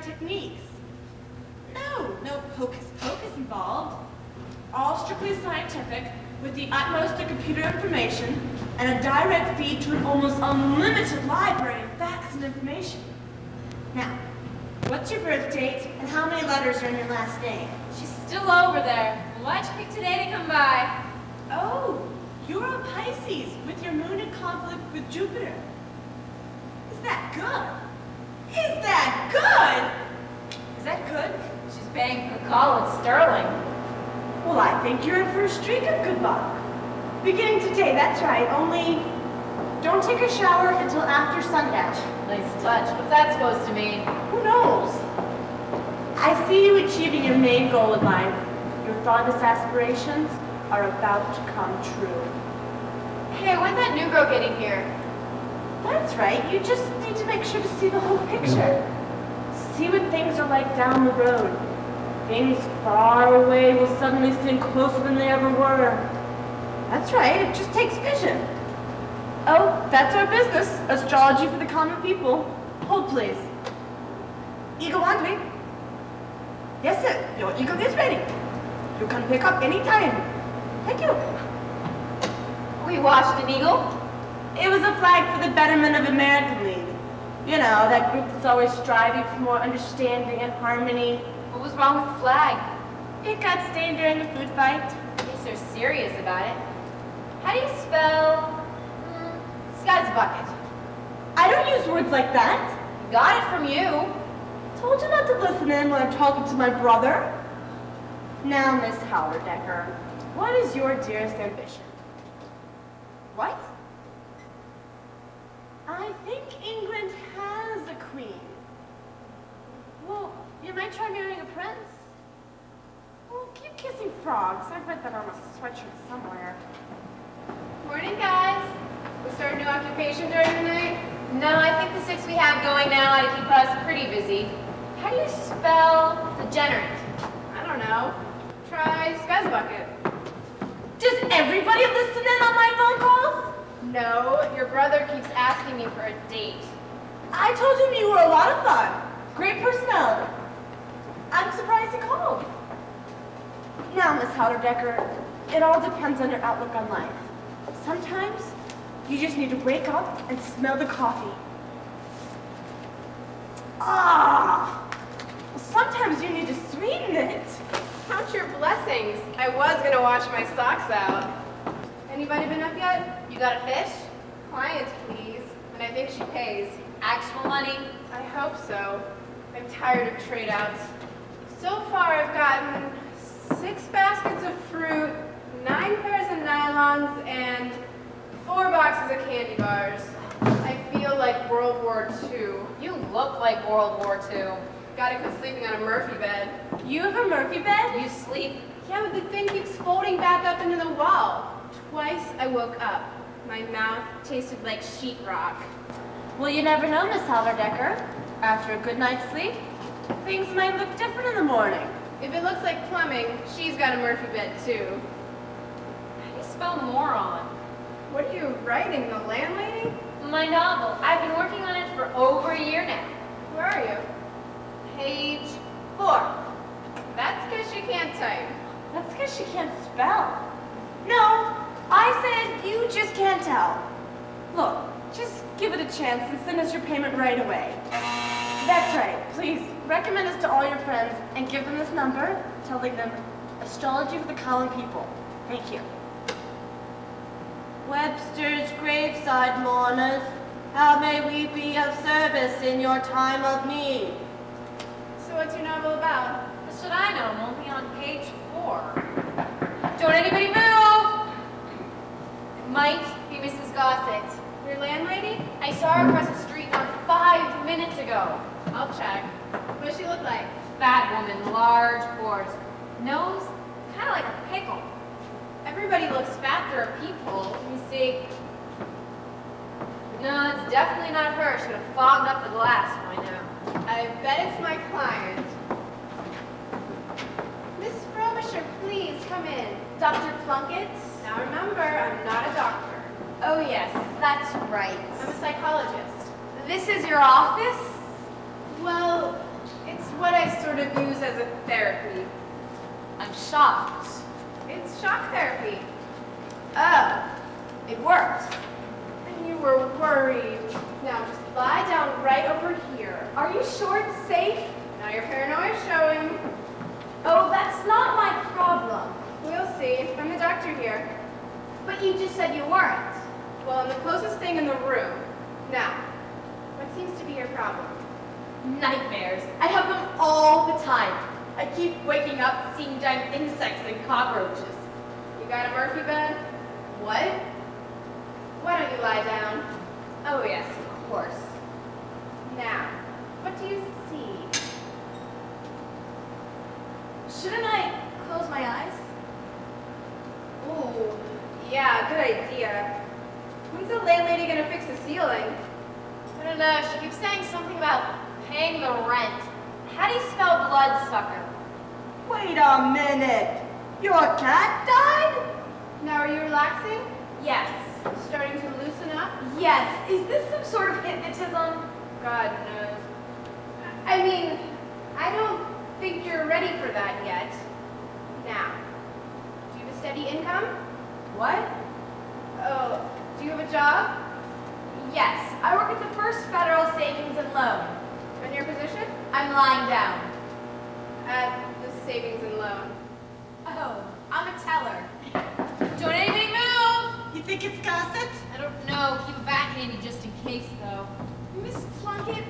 Techniques. No hocus pocus involved. All strictly scientific, with the utmost of computer information, and a direct feed to an almost unlimited library of facts and information. Now, what's your birth date, and how many letters are in your last name? She's still over there. Why'd you pick today to come by? Oh, you're a Pisces, with your moon in conflict with Jupiter. Is that good? Is that good? Is that good? She's paying for college, Sterling. Well, I think you're in for a streak of good luck. Beginning today, that's right. Only don't take a shower until after sundown. Nice touch. What's that supposed to mean? Who knows? I see you achieving your main goal in life. Your fondest aspirations are about to come true. Hey, when's that new girl getting here? That's right. You just need to make sure to see the whole picture. See what things are like down the road. Things far away will suddenly seem closer than they ever were. That's right, it just takes vision. Oh, that's our business, astrology for the common people. Hold, please. Eagle Wandering. Yes, sir, your eagle is ready. You can pick up any time. Thank you. We watched an eagle. It was a flag for the betterment of American League. You know, that group that's always striving for more understanding and harmony. What was wrong with the flag? It got stained during the food fight. At least they're serious about it. How do you spell Sky's bucket? I don't use words like that. Got it from you. Told you not to listen in when I'm talking to my brother. Now, Miss Hallerdecker, what is your dearest ambition? What? I think England has a queen. Well, you might try marrying a prince. Well, keep kissing frogs. I've read that on a sweatshirt somewhere. Morning, guys. We start a new occupation during the night? No, I think the 6 we have going now ought to keep us pretty busy. How do you spell degenerate? I don't know. Try Sky's bucket. Does everybody listen in on my phone calls? No, your brother keeps asking me for a date. I told him you were a lot of fun. Great personality. I'm surprised he called. Now, Miss Hallerdecker, it all depends on your outlook on life. Sometimes you just need to wake up and smell the coffee. Sometimes you need to sweeten it. Count your blessings. I was gonna wash my socks out. Anybody been up yet? You got a fish? Client, please. And I think she pays. Actual money? I hope so. I'm tired of trade outs. So far I've gotten 6 baskets of fruit, 9 pairs of nylons, and 4 boxes of candy bars. I feel like World War II. You look like World War II. Gotta quit sleeping on a Murphy bed. You have a Murphy bed? You sleep? Yeah, but the thing keeps folding back up into the wall. Twice I woke up. My mouth tasted like sheetrock. Well, you never know, Miss Hallerdecker. After a good night's sleep, things might look different in the morning. If it looks like plumbing, she's got a Murphy bed too. How do you spell moron? What are you writing, the landlady? My novel. I've been working on it for over a year now. Where are you? Page 4. That's because she can't type. That's because she can't spell. No, I said you just can't tell. Look, just give it a chance and send us your payment right away. That's right. Please, recommend us to all your friends and give them this number, telling them astrology for the common people. Thank you. Webster's graveside mourners, how may we be of service in your time of need? So what's your novel about? What should I know? I'm only on page 4. Don't anybody move! It might be Mrs. Gossett. Your landlady? I saw her across the street not 5 minutes ago. I'll check. What does she look like? Fat woman, large pores. Nose kind of like a pickle. Everybody looks fat through a peephole. Let me see. No, it's definitely not her. She would have fogged up the glass by now. I bet it's my client. Miss Frobisher, please come in. Dr. Plunkett? Now remember, I'm not a doctor. Oh yes, that's right. I'm a psychologist. This is your office? Well, it's what I sort of use as a therapy. I'm shocked. It's shock therapy. Oh, it works. And you were worried. Now just lie down right over here. Are you sure it's safe? Now your paranoia is showing. Oh, that's not my problem. We'll see. I'm the doctor here. But you just said you weren't. Well, I'm the closest thing in the room. Now, what seems to be your problem? Nightmares. I have them all the time. I keep waking up seeing giant insects and cockroaches. You got a Murphy bed? What? Why don't you lie down? Oh yes, of course. Now, what do you see? Shouldn't I close my eyes? Ooh, yeah, good idea. When's the landlady gonna fix the ceiling? I don't know. She keeps saying something about paying the rent. How do you spell bloodsucker? Wait a minute. Your cat died? Now, are you relaxing? Yes. Starting to loosen up? Yes. Is this some sort of hypnotism? God knows. I mean, I don't think you're ready for that yet. Now, do you have a steady income? What? Oh, do you have a job? Yes. I work at the First Federal Savings and Loan. And your position? I'm lying down. At the savings and loan. Oh, I'm a teller. Don't anybody move! You think it's gossip? I don't know. Keep it back handy just in case, though. Miss Plunkett,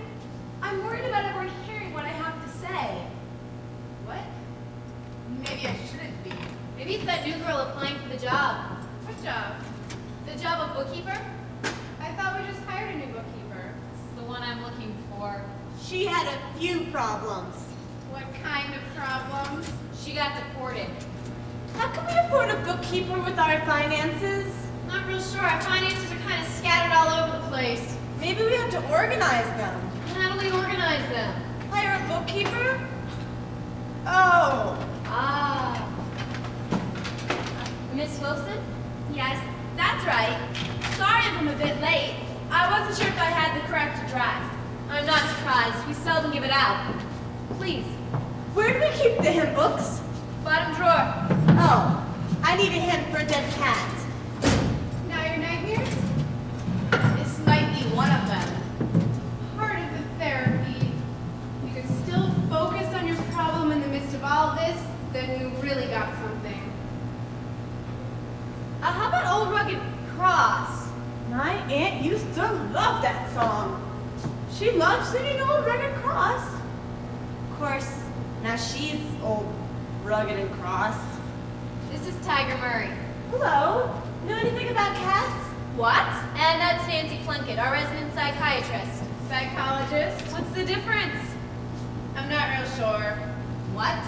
I'm worried about everyone hearing what I have to say. What? Maybe I shouldn't be. Maybe it's that new girl applying for the job. What job? The job of bookkeeper? I thought we just hired a new bookkeeper. It's the one I'm looking for. She had a few problems. What kind of problems? She got deported. How can we afford a bookkeeper with our finances? Not real sure. Our finances are kind of scattered all over the place. Maybe we have to organize them. How do we organize them? Hire a bookkeeper? Oh. Ah. Miss Wilson? Yes, that's right. Sorry if I'm a bit late. I wasn't sure if I had the correct address. I'm not surprised. We seldom give it out. Please. Where do we keep the hymn books? Bottom drawer. Oh, I need a hymn for a dead cat. Now your nightmares? This might be one of them. Part of the therapy. You can still focus on your problem in the midst of all this, then you really got something. How about Old Rugged Cross? My aunt used to love that song. She loved singing Old Rugged Cross. Of course, now she's old, rugged, and cross. This is Tiger Murray. Hello. Know anything about cats? What? And that's Nancy Plunkett, our resident psychiatrist. Psychologist? What's the difference? I'm not real sure. What?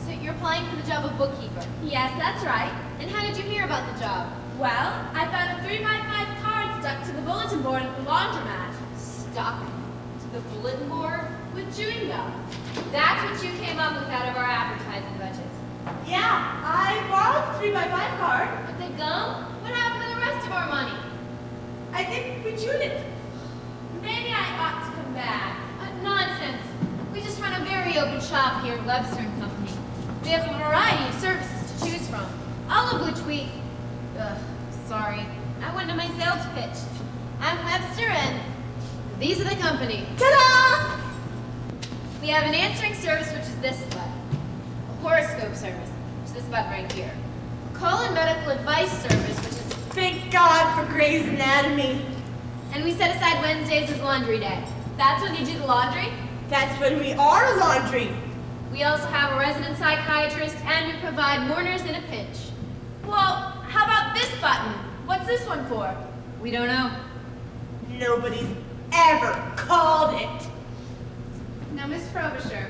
So you're applying for the job of bookkeeper. Yes, that's right. And how did you hear about the job? Well, I found a 3x5 card stuck to the bulletin board at the laundromat. Stuck to the bulletin board? With chewing gum. That's what you came up with out of our advertising budget. Yeah, I borrowed the 3x5 card. But the gum? What happened to the rest of our money? I think we chewed it. Maybe I ought to come back. Nonsense. We just run a very open shop here at Webster & Company. We have a variety of services to choose from, all of which we... sorry. I went to my sales pitch. I'm Webster and these are the company. Ta-da! We have an answering service, which is this button. A horoscope service, which is this button right here. A call and medical advice service, which is... Thank God for Grey's Anatomy. And we set aside Wednesdays as laundry day. That's when you do the laundry? That's when we are laundry. We also have a resident psychiatrist, and we provide mourners in a pinch. Well, how about this button? What's this one for? We don't know. Nobody's ever called it. Now, Miss Frobisher,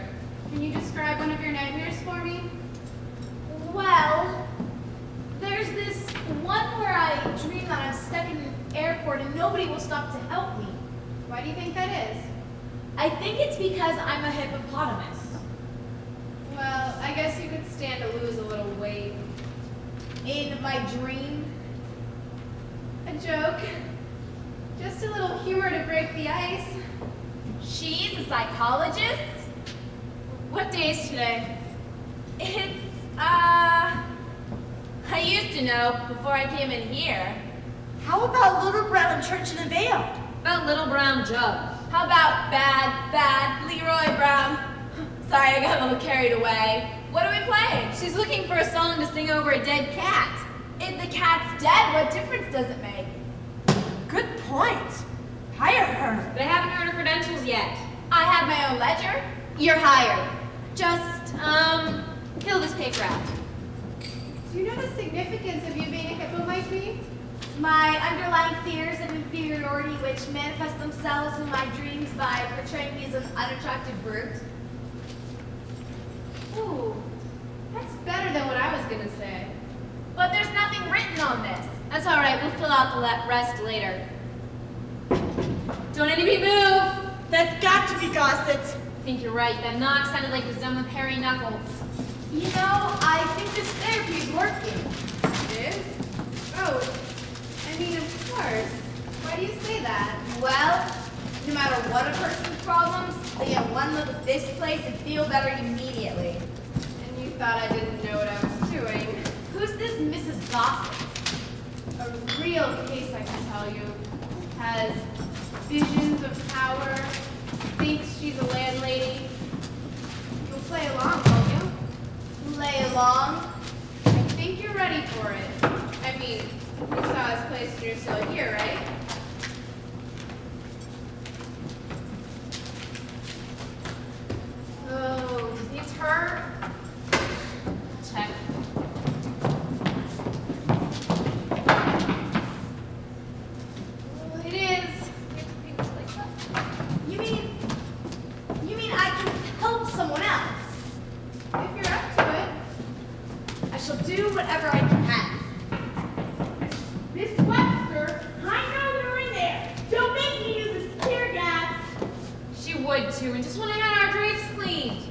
can you describe one of your nightmares for me? Well, nobody will stop to help me. Why do you think that is? I think it's because I'm a hippopotamus. Well, I guess you could stand to lose a little weight. In my dream, A joke. Just a little humor to break the ice. she's a psychologist. What day is today? It's, I used to know before I came in here. How about Little Brown Church in the Vale? About Little Brown Jug. How about bad Leroy Brown? Sorry, I got a little carried away. What are we playing? She's looking for a song to sing over a dead cat. If the cat's dead, what difference does it make? Good point. Hire her. But I haven't heard her credentials yet. I have my own ledger. You're hired. Just, fill this paper out. Do you know the significance of you being a hippo might be? My underlying fears of inferiority which manifest themselves in my dreams by portraying me as an unattractive brute. Ooh, that's better than what I was gonna say. But there's nothing written on this. That's all right. We'll fill out the rest later. Don't anybody move. That's got to be Gossett. I think you're right. That knock sounded like it was done with Harry Knuckles. You know, I think this therapy is working. It is? Oh, I mean, of course. Why do you say that? Well, no matter what a person's problems, they get one look at this place and feel better immediately. And you thought I didn't know what I was doing. Who's this Mrs. Gossett? A real case, I can tell you. Has visions of power, thinks she's a landlady. You'll play along, won't you? Lay along. I think you're ready for it. I mean, you saw this place and you're still here, right? Oh, it's her. Check. Oh, it is. You mean I can help someone else? If you're up to it. I shall do whatever I can. Miss Webster, I know you're in there. Don't make me use this tear gas. She would too, and just when I had our drapes cleaned.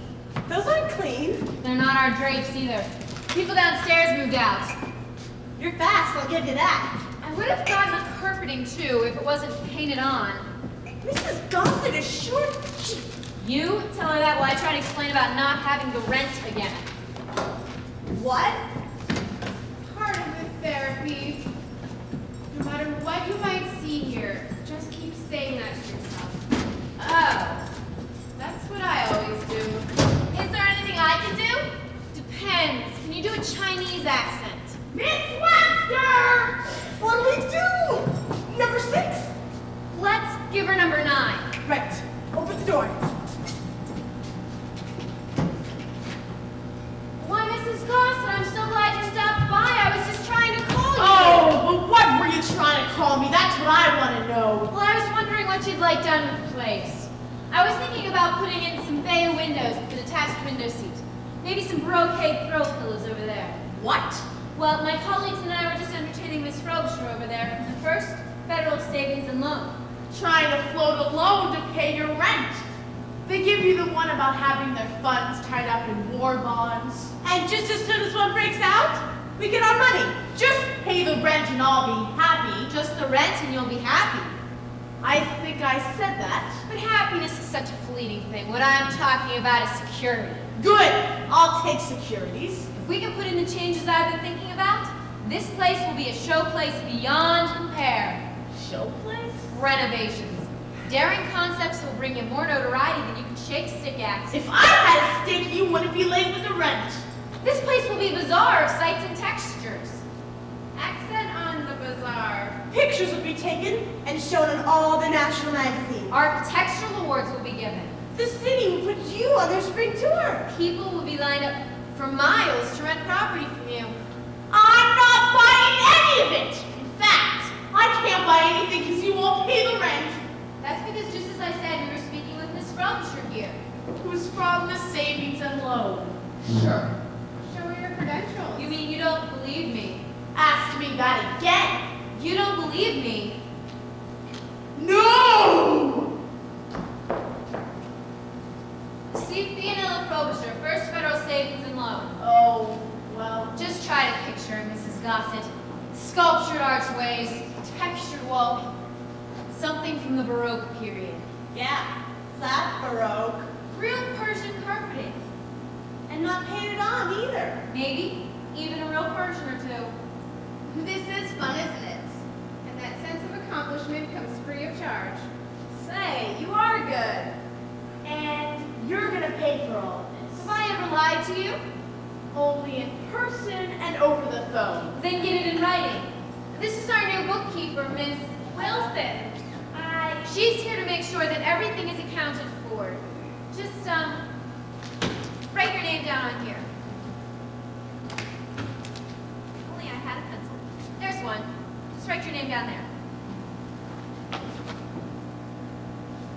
Those aren't clean. They're not our drapes either. People downstairs moved out. You're fast, I'll give you that. I would have gotten the carpeting too if it wasn't painted on. Mrs. Gossett is short. You tell her that while I try to explain about not having the rent again. What? Part of the therapy. No matter what you might see here, just keep saying that to yourself. Oh. That's what I always do. Is there anything I can do? Depends. Can you do a Chinese accent? Miss Webster! What do we do? Number 6? Let's give her number 9. Right. Open the door. Why, Mrs. Gossett, I'm so glad you stopped by. I was just trying to call you. Oh, but what were you trying to call me? That's what I want to know. Well, I was wondering what you'd like done with the place. I was thinking about putting in some bay windows with an attached window seat. Maybe some brocade throw pillows over there. What? Well, my colleagues and I were just entertaining Miss Frobisher over there from the First Federal Savings and Loan. Trying to float a loan to pay your rent. They give you the one about having their funds tied up in war bonds. And just as soon as one breaks out, we get our money. Just pay the rent and I'll be happy. Just the rent and you'll be happy. I think I said that. But happiness is such a fleeting thing. What I'm talking about is security. Good, I'll take securities. If we can put in the changes I've been thinking about, this place will be a show place beyond compare. Show place? Renovations. Daring concepts will bring you more notoriety than you can shake stick at. If I had a stick, you wouldn't be late with the rent. This place will be a bazaar of sights and textures. Accent on the bazaar. Pictures will be taken and shown in all the national magazines. Architectural awards will be given. The city will put you on their spring tour. People will be lined up for miles to rent property from you. I'm not buying any of it. In fact, I can't buy anything because you won't pay the rent. That's because just as I said, we were speaking with Miss Frobisher here. Who's from the savings and loan? Show her your credentials. You mean you don't believe me? Ask me that again. You don't believe me? Gossett. Sculptured archways, textured wall. Something from the Baroque period. Yeah, flat Baroque. Real Persian carpeting. And not painted on either. Maybe even a real Persian or two. This is fun, isn't it? And that sense of accomplishment comes free of charge. Say, you are good. And you're gonna pay for all of this. Have I ever lied to you? Only in person and over the phone. Then get it in writing. This is our new bookkeeper, Miss Wilson. She's here to make sure that everything is accounted for. Just, write your name down on here. Only I had a pencil. There's one. Just write your name down there.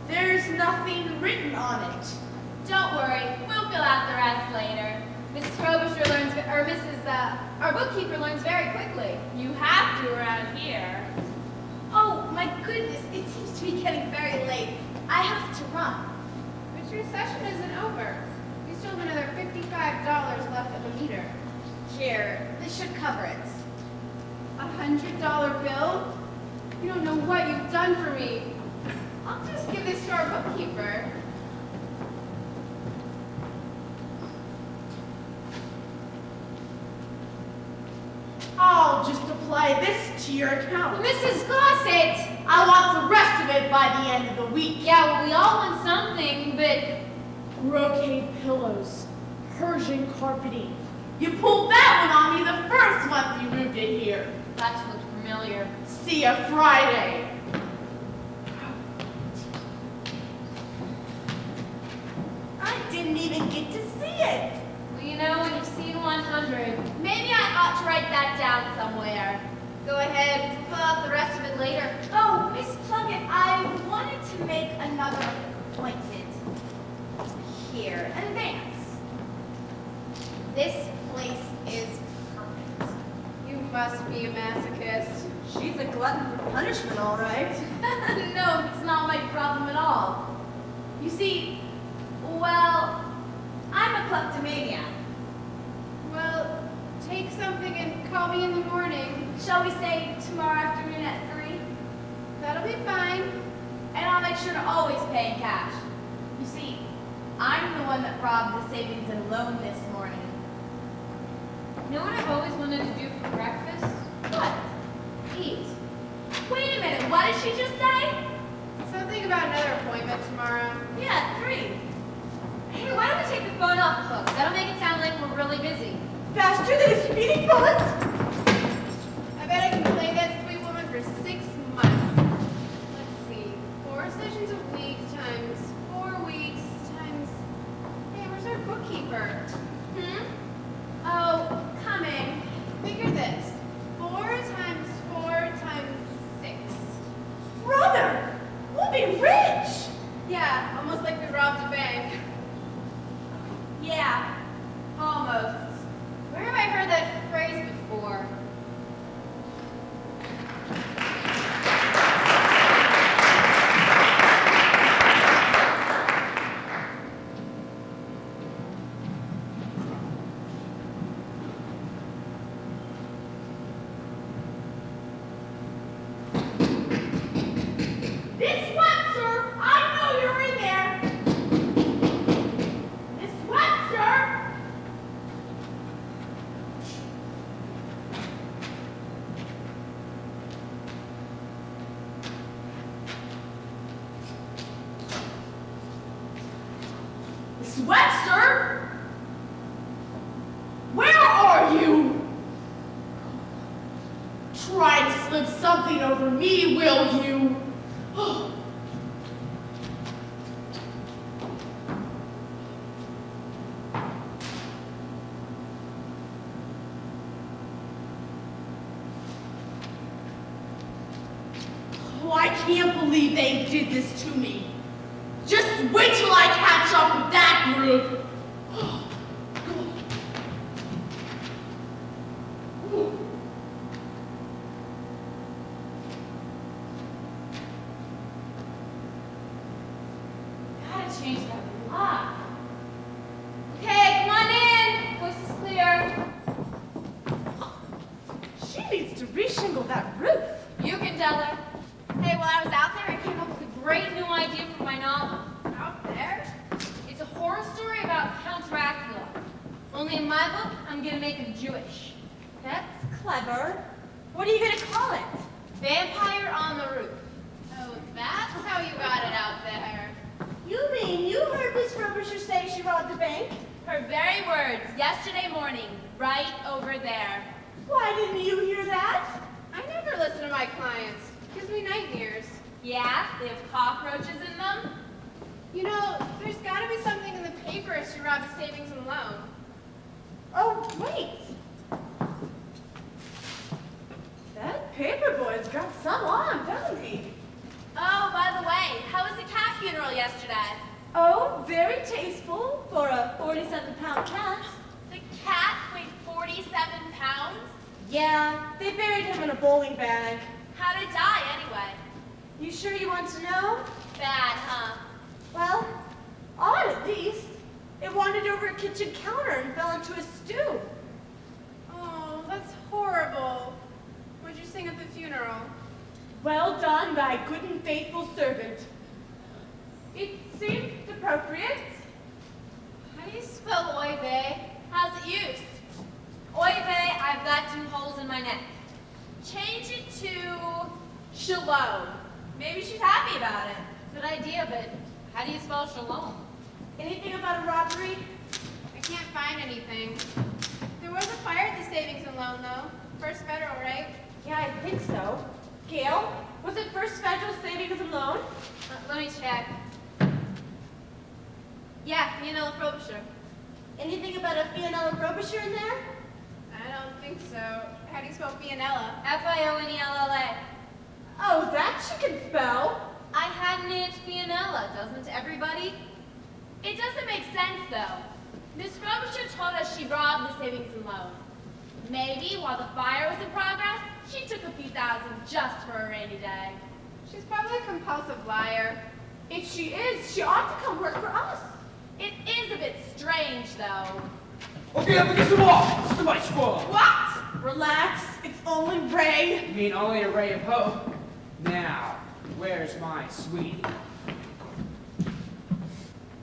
There's nothing written on it. Don't worry, we'll fill out the rest later. Mrs. Frobisher learns, or our bookkeeper learns very quickly. You have to around here. Oh, my goodness, it seems to be getting very late. I have to run. But your session isn't over. You still have another $55 left of the meter. Here, this should cover it. $100 bill? You don't know what you've done for me. I'll just give this to our bookkeeper. I'll just apply this to your account. Mrs. Gossett! I want the rest of it by the end of the week. Yeah, well, we all want something, but Brocade pillows, Persian carpeting. You pulled that one on me the first month you moved in here. that looked familiar. See ya Friday. I didn't even get to see it. Well, you know, when you've seen 100. Maybe I ought to write that down somewhere. Go ahead, fill out the rest of it later. Oh, Miss Plunkett, I wanted to make another appointment here in advance. This place is perfect. You must be a masochist. She's a glutton for punishment, all right. No, it's not my problem at all. You see, well, I'm a kleptomaniac. Well, take something and call me in the morning. Shall we say tomorrow afternoon at 3? That'll be fine. And I'll make sure to always pay in cash. You see, I'm the one that robbed the savings and loan this morning. You know what I've always wanted to do for breakfast? What? Eat. Wait a minute, what did she just say? Something about another appointment tomorrow. Yeah, 3. Hey, why don't we take the phone off the hook? That'll make it sound like we're really busy. Faster than a speeding bullet. I bet I can play that sweet woman for 6 months. Let's see. 4 sessions a week times 4 weeks times... Hey, where's our bookkeeper? Oh, coming. Figure this. 4 times 4 times 6. Brother, we'll be rich. Yeah, almost like we robbed a bank. Yeah, almost. Where have I heard that phrase before? Miss Webster, I know you're in there. Miss Webster. Miss Webster? Where are you? Try to slip something over me, will you? Oh, I can't believe they did this to me. Just wait till I catch up with that group. Gotta change that lock. Okay, come on in. Voice is clear. needs to reshingle that roof. You can tell her. Hey, while I was out there, I came up with a great new idea for my novel. Out there? It's a horror story about Count Dracula. Only in my book, I'm gonna make him Jewish. That's clever. What are you gonna call it? Vampire on the Roof. Oh, that's how you got it out there. You mean you heard Miss Frobisher say she robbed the bank? Her very words, yesterday morning, right over there. Why didn't you hear that? I never listen to my clients. Gives me nightmares. Yeah, they have cockroaches in them. You know, there's gotta be something in the paper if she robbed a savings and loan. Oh, wait. That paper boy's got some on, doesn't he? Oh, by the way, how was the cat funeral yesterday? Oh, very tasteful for a 47-pound cat. The cat weighed 47 pounds? Yeah, they buried him in a bowling bag. How'd it die anyway? You sure you want to know? Bad, huh? Well, odd at least. It wandered over a kitchen counter and fell into a stew. Oh, that's horrible. What'd you sing at the funeral? Well done, thy good and faithful servant. It seemed appropriate. How do you spell oy vey? How's it used? Oy vey, I've got 2 holes in my neck. Change it to shalom. Maybe she's happy about it. Good idea, but how do you spell shalom? Anything about a robbery? I can't find anything. There was a fire at the savings and loan, though. First Federal, right? Yeah, I think so. Gail, was it First Federal Savings and Loan? Let me check. Yeah, Fianella Frobisher. Anything about a Fianella Frobisher in there? I don't think so. How do you spell Fianella? F-I-O-N-E-L-L-A. Oh, that she can spell. I had an Aunt Fianella, doesn't everybody? It doesn't make sense, though. Miss Frobisher told us she robbed the savings and loan. Maybe while the fire was in progress, she took a few thousand just for a rainy day. She's probably a compulsive liar. If she is, she ought to come work for us. It is a bit strange, though. Okay, up against the wall. This is my squad. What? Relax, it's only Ray. You mean only a ray of hope? Now, where's my sweetie?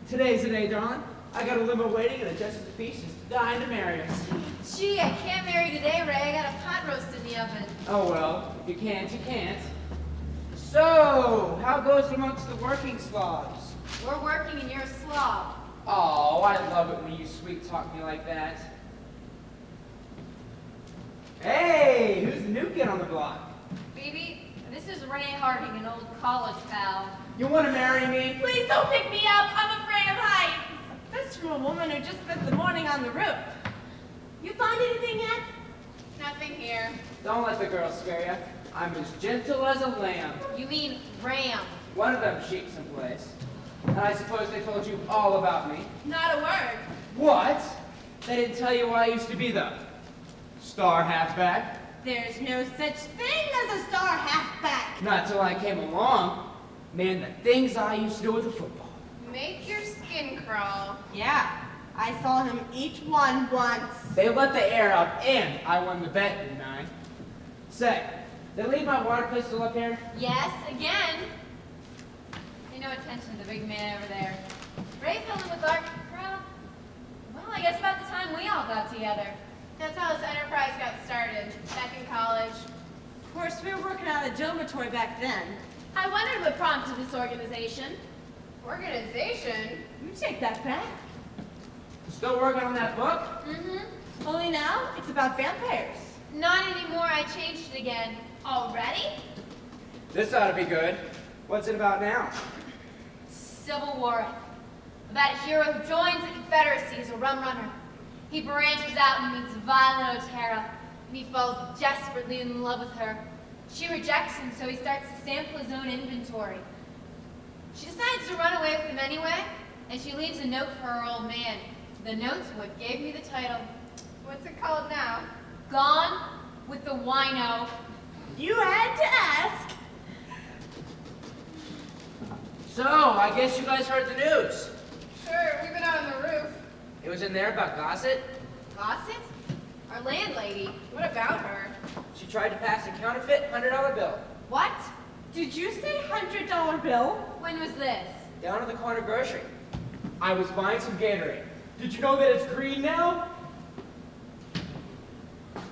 Today's the day, darling. I got a limo waiting and the Justice of the Peace is dying to marry us. Gee, I can't marry today, Ray. I got a pot roast in the oven. Oh well, if you can't, you can't. So, how goes it amongst the working slobs? We're working and you're a slob. Oh, I love it when you sweet talk me like that. Hey, who's the new kid on the block? Baby, this is Renee Harding, an old college pal. You want to marry me? Please don't pick me up. I'm afraid of heights. This from a woman who just spent the morning on the roof. You find anything yet? Nothing here. Don't let the girl scare you. I'm as gentle as a lamb. You mean Ram. One of them cheats someplace. And I suppose they told you all about me. Not a word. What? They didn't tell you what I used to be, though. Star halfback. There's no such thing as a star halfback. Not till I came along. Man, the things I used to do with a football. Make your skin crawl. Yeah, I saw him eat one once. They let the air out, and I won the bet, didn't I? Say, they leave my water pistol up here? Yes, again. Pay no attention to the big man over there. Ray fell in with our crowd. Well, I guess about the time we all got together. That's how this enterprise got started, back in college. Of course, we were working out of a dormitory back then. I wondered what prompted this organization. Organization? You take that back. Still working on that book? Mm-hmm. Only now, it's about vampires. Not anymore. I changed it again. Already? This ought to be good. What's it about now? Civil War. About a hero who joins the Confederacy as a rum runner. He branches out and meets Violet O'Tara, and he falls desperately in love with her. She rejects him, so he starts to sample his own inventory. She decides to run away with him anyway, and she leaves a note for her old man. The note's what gave me the title. What's it called now? Gone with the Wino. You had to ask. So, I guess you guys heard the news. Sure, we've been out on the roof. It was in there about Gossett. Gossip? Our landlady. What about her? She tried to pass a counterfeit $100 bill. What? Did you say $100 bill? When was this? Down at the corner grocery. I was buying some Gatorade. Did you know that it's green now? You're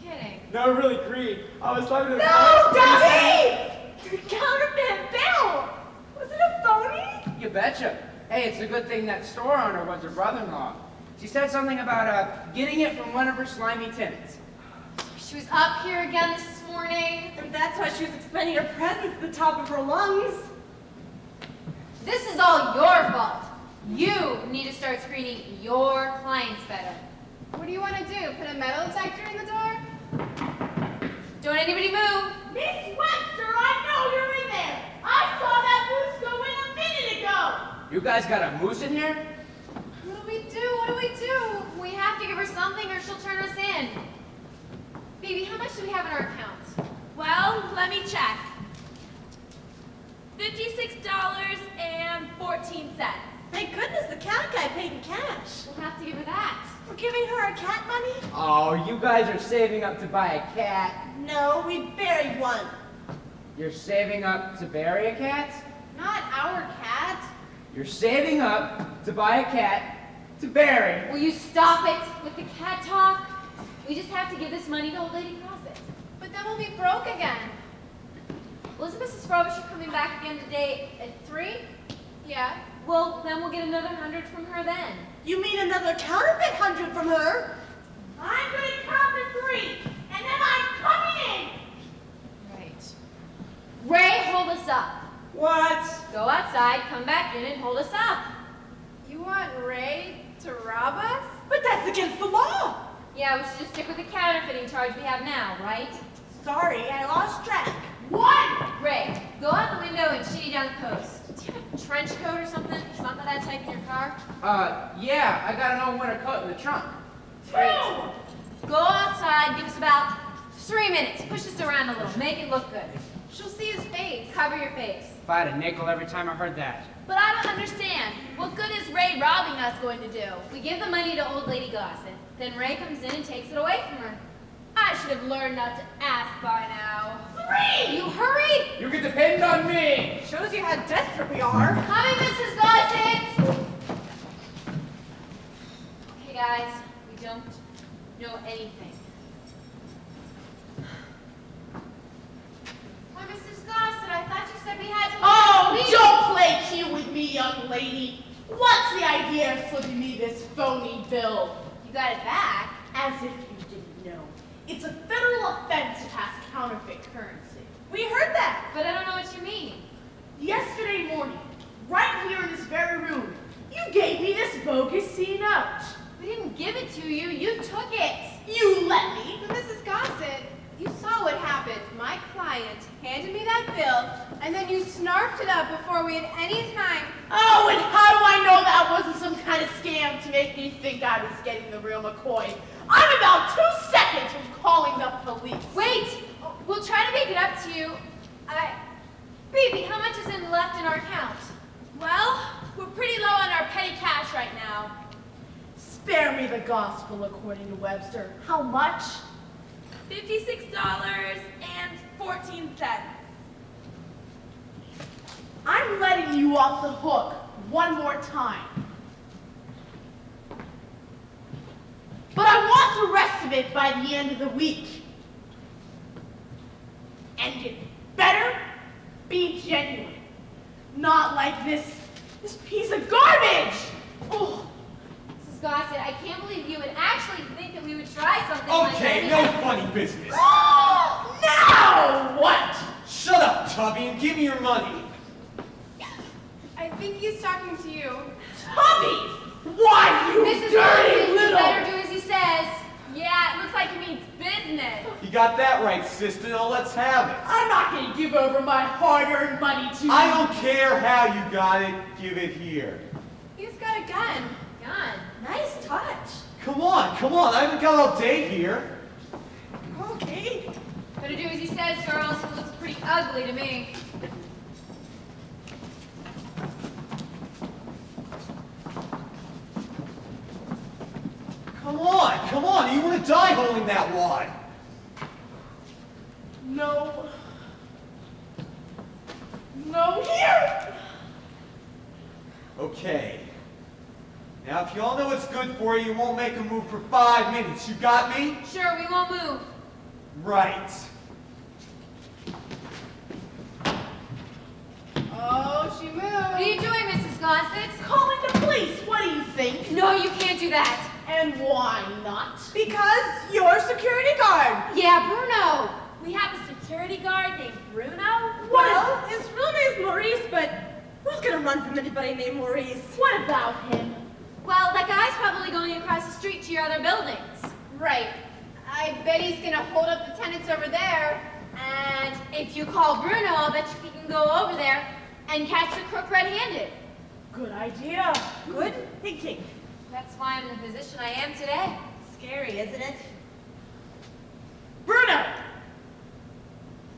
kidding. No, really green. I was talking to No, Daddy! The counterfeit bill! Was it a phony? You betcha. Hey, it's a good thing that store owner was her brother-in-law. She said something about getting it from one of her slimy tenants. She was up here again this morning. And that's why she was expending her presence at the top of her lungs. This is all your fault. You need to start screening your clients better. What do you want to do? Put a metal detector in the door? Don't anybody move. Miss Webster, I know you're in there. I saw that moose go in a minute ago. You guys got a moose in here? What do we do? What do we do? We have to give her something or she'll turn us in. Baby, how much do we have in our account? Well, let me check. $56.14. Thank goodness the cat guy paid in cash. We'll have to give her that. We're giving her a cat money? Oh, you guys are saving up to buy a cat. No, we buried one. You're saving up to bury a cat? Not our cat. You're saving up to buy a cat to bury. Will you stop it with the cat talk? We just have to give this money to Old Lady Crossett. But then we'll be broke again. Well, isn't Mrs. Frobisher coming back again today at 3? Yeah. Well, then we'll get another 100 from her then. You mean another counterfeit 100 from her? I'm going to count to 3, and then I'm coming in. Right. Ray, hold us up. What? Go outside, come back in, and hold us up. You want Ray to rob us? But that's against the law. Yeah, we should just stick with the counterfeiting charge we have now, right? Sorry, I lost track. One. Ray, go out the window and shitty down the coast. Do you have a trench coat or something? Something of that type in your car? Yeah, I got an old winter coat in the trunk. Great. Go outside, give us about 3 minutes. Push us around a little, make it look good. She'll see his face. Cover your face. If I had a nickel every time I heard that. But I don't understand. What good is Ray robbing us going to do? We give the money to Old Lady Gossip. Then Ray comes in and takes it away from her. I should have learned not to ask by now. 3! You hurry! You can depend on me! Shows you how desperate we are. Coming, Mrs. Gossett! Okay, guys, we don't know anything. Why, Mrs. Gossett, I thought you said we had to... Oh, don't play cute with me, young lady. What's the idea of slipping me this phony bill? You got it back? As if you didn't know. It's a federal offense to pass counterfeit currency. We heard that. But I don't know what you mean. Yesterday morning, right here in this very room, you gave me this bogus C note. We didn't give it to you, you took it. You let me. But Mrs. Gossett, you saw what happened. My client handed me that bill, and then you snarfed it up before we had any time. Oh, and how do I know that wasn't some kind of scam to make me think I was getting the real McCoy? I'm about 2 seconds from calling the police. Wait, we'll try to make it up to you. Baby, how much is left in our account? Well, we're pretty low on our petty cash right now. Spare me the gospel according to Webster. How much? $56.14. I'm letting you off the hook one more time. But I want the rest of it by the end of the week. And it better be genuine. Not like this piece of garbage. Oh. Mrs. Gossett, I can't believe you would actually think that we would try something like that. Okay, no funny business. Now what? Shut up, Tubby, and give me your money. I think he's talking to you. Tubby! Why, you Mrs. dirty Gossett, you little... better do as he says. Yeah, it looks like he means business. You got that right, sister. Now let's have it. I'm not going to give over my hard-earned money to you. I don't care how you got it. Give it here. He's got a gun. Gun. Nice touch. Come on, come on. I haven't got all day here. Okay. Better do as he says, girls. He looks pretty ugly to me. Come on, come on. You want to die holding that wad. No. No, here! Okay. Now, if you all know what's good for you, you won't make a move for 5 minutes. You got me? Sure, we won't move. Right. Oh, she moved. What are you doing, Mrs. Gossett? Calling the police, what do you think? No, you can't do that. And why not? Because you're security guard. Yeah, Bruno. We have a security guard named Bruno? Well, his real name's Maurice, but who's gonna run from anybody named Maurice? What about him? Well, that guy's probably going across the street to your other buildings. Right. I bet he's gonna hold up the tenants over there. And if you call Bruno, I'll bet you he can go over there and catch the crook red-handed. Good idea. Good thinking. That's why I'm in the position I am today. Scary, isn't it? Bruno!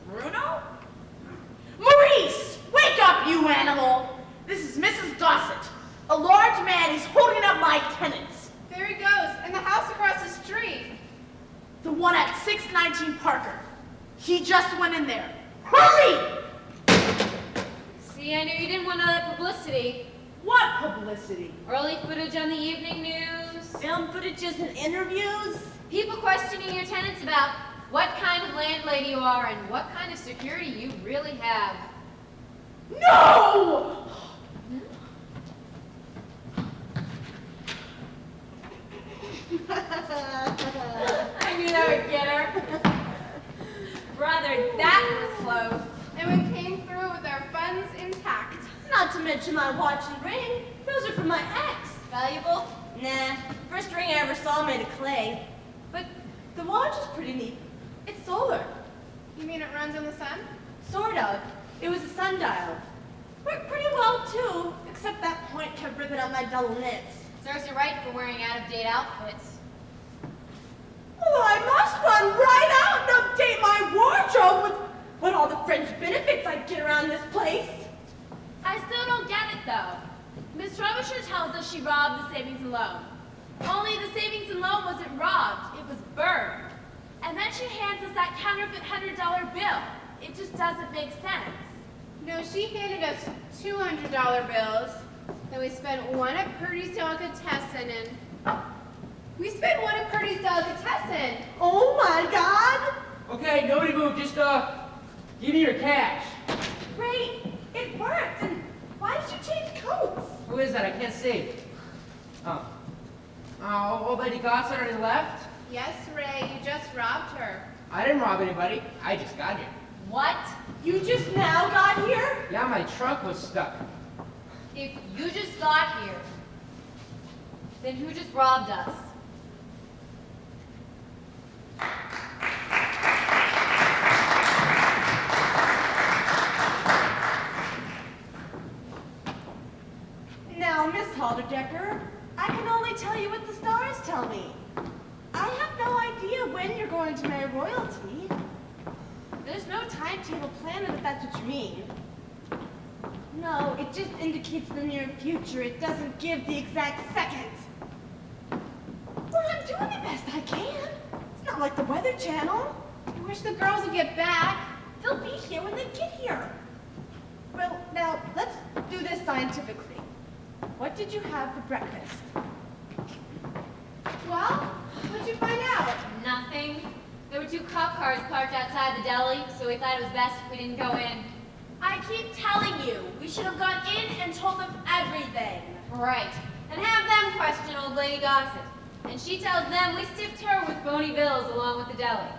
Bruno? Maurice! Wake up, you animal! This is Mrs. Gossett. A large man is holding up my tenants. There he goes, in the house across the street. The one at 619 Parker. He just went in there. Hurry! See, I knew you didn't want all that publicity. What publicity? Early footage on the evening news. Film footages and interviews. People questioning your tenants about what kind of landlady you are and what kind of security you really have. No! I knew that would get her. Brother, that was close. And we came through with our funds intact. Not to mention my watch and ring. Those are from my ex. Valuable? Nah. First ring I ever saw made of clay. But the watch is pretty neat. It's solar. You mean it runs on the sun? Sort of. It was a sundial. Worked pretty well, too. Except that point kept ripping up my double knits. Serves you right for wearing out-of-date outfits. Well, I must run right out and update my wardrobe with all the fringe benefits I get around this place. I still don't get it, though. Miss Frobisher tells us she robbed the savings and loan. Only the savings and loan wasn't robbed, it was burned. And then she hands us that counterfeit $100 bill. It just doesn't make sense. No, she handed us $200 bills. Then we spent one at Purdy's Delicatessen and... We spent one at Purdy's Delicatessen. Oh my God! Okay, nobody move. Just, give me your cash. Great, it worked. And why did you change coats? Who is that? I can't see. Oh. Oh, old lady Gossett already left? Yes, Ray, you just robbed her. I didn't rob anybody. I just got here. What? You just now got here? Yeah, my trunk was stuck. If you just got here, then who just robbed us? Now, Miss Halderdecker, I can only tell you what the stars tell me. I have no idea when you're going to marry royalty. There's no timetable planted if that's what you mean. No, it just indicates the near future. It doesn't give the exact second. Well, I'm doing the best I can. It's not like the Weather Channel. I wish the girls would get back. They'll be here when they get here. Well, now, let's do this scientifically. What did you have for breakfast? Well, what'd you find out? Nothing. There were 2 cop cars parked outside the deli, so we thought it was best if we didn't go in. I keep telling you, we should have gone in and told them everything. Right. And have them question old lady Gossett. And she tells them we stiffed her with phony bills along with the deli.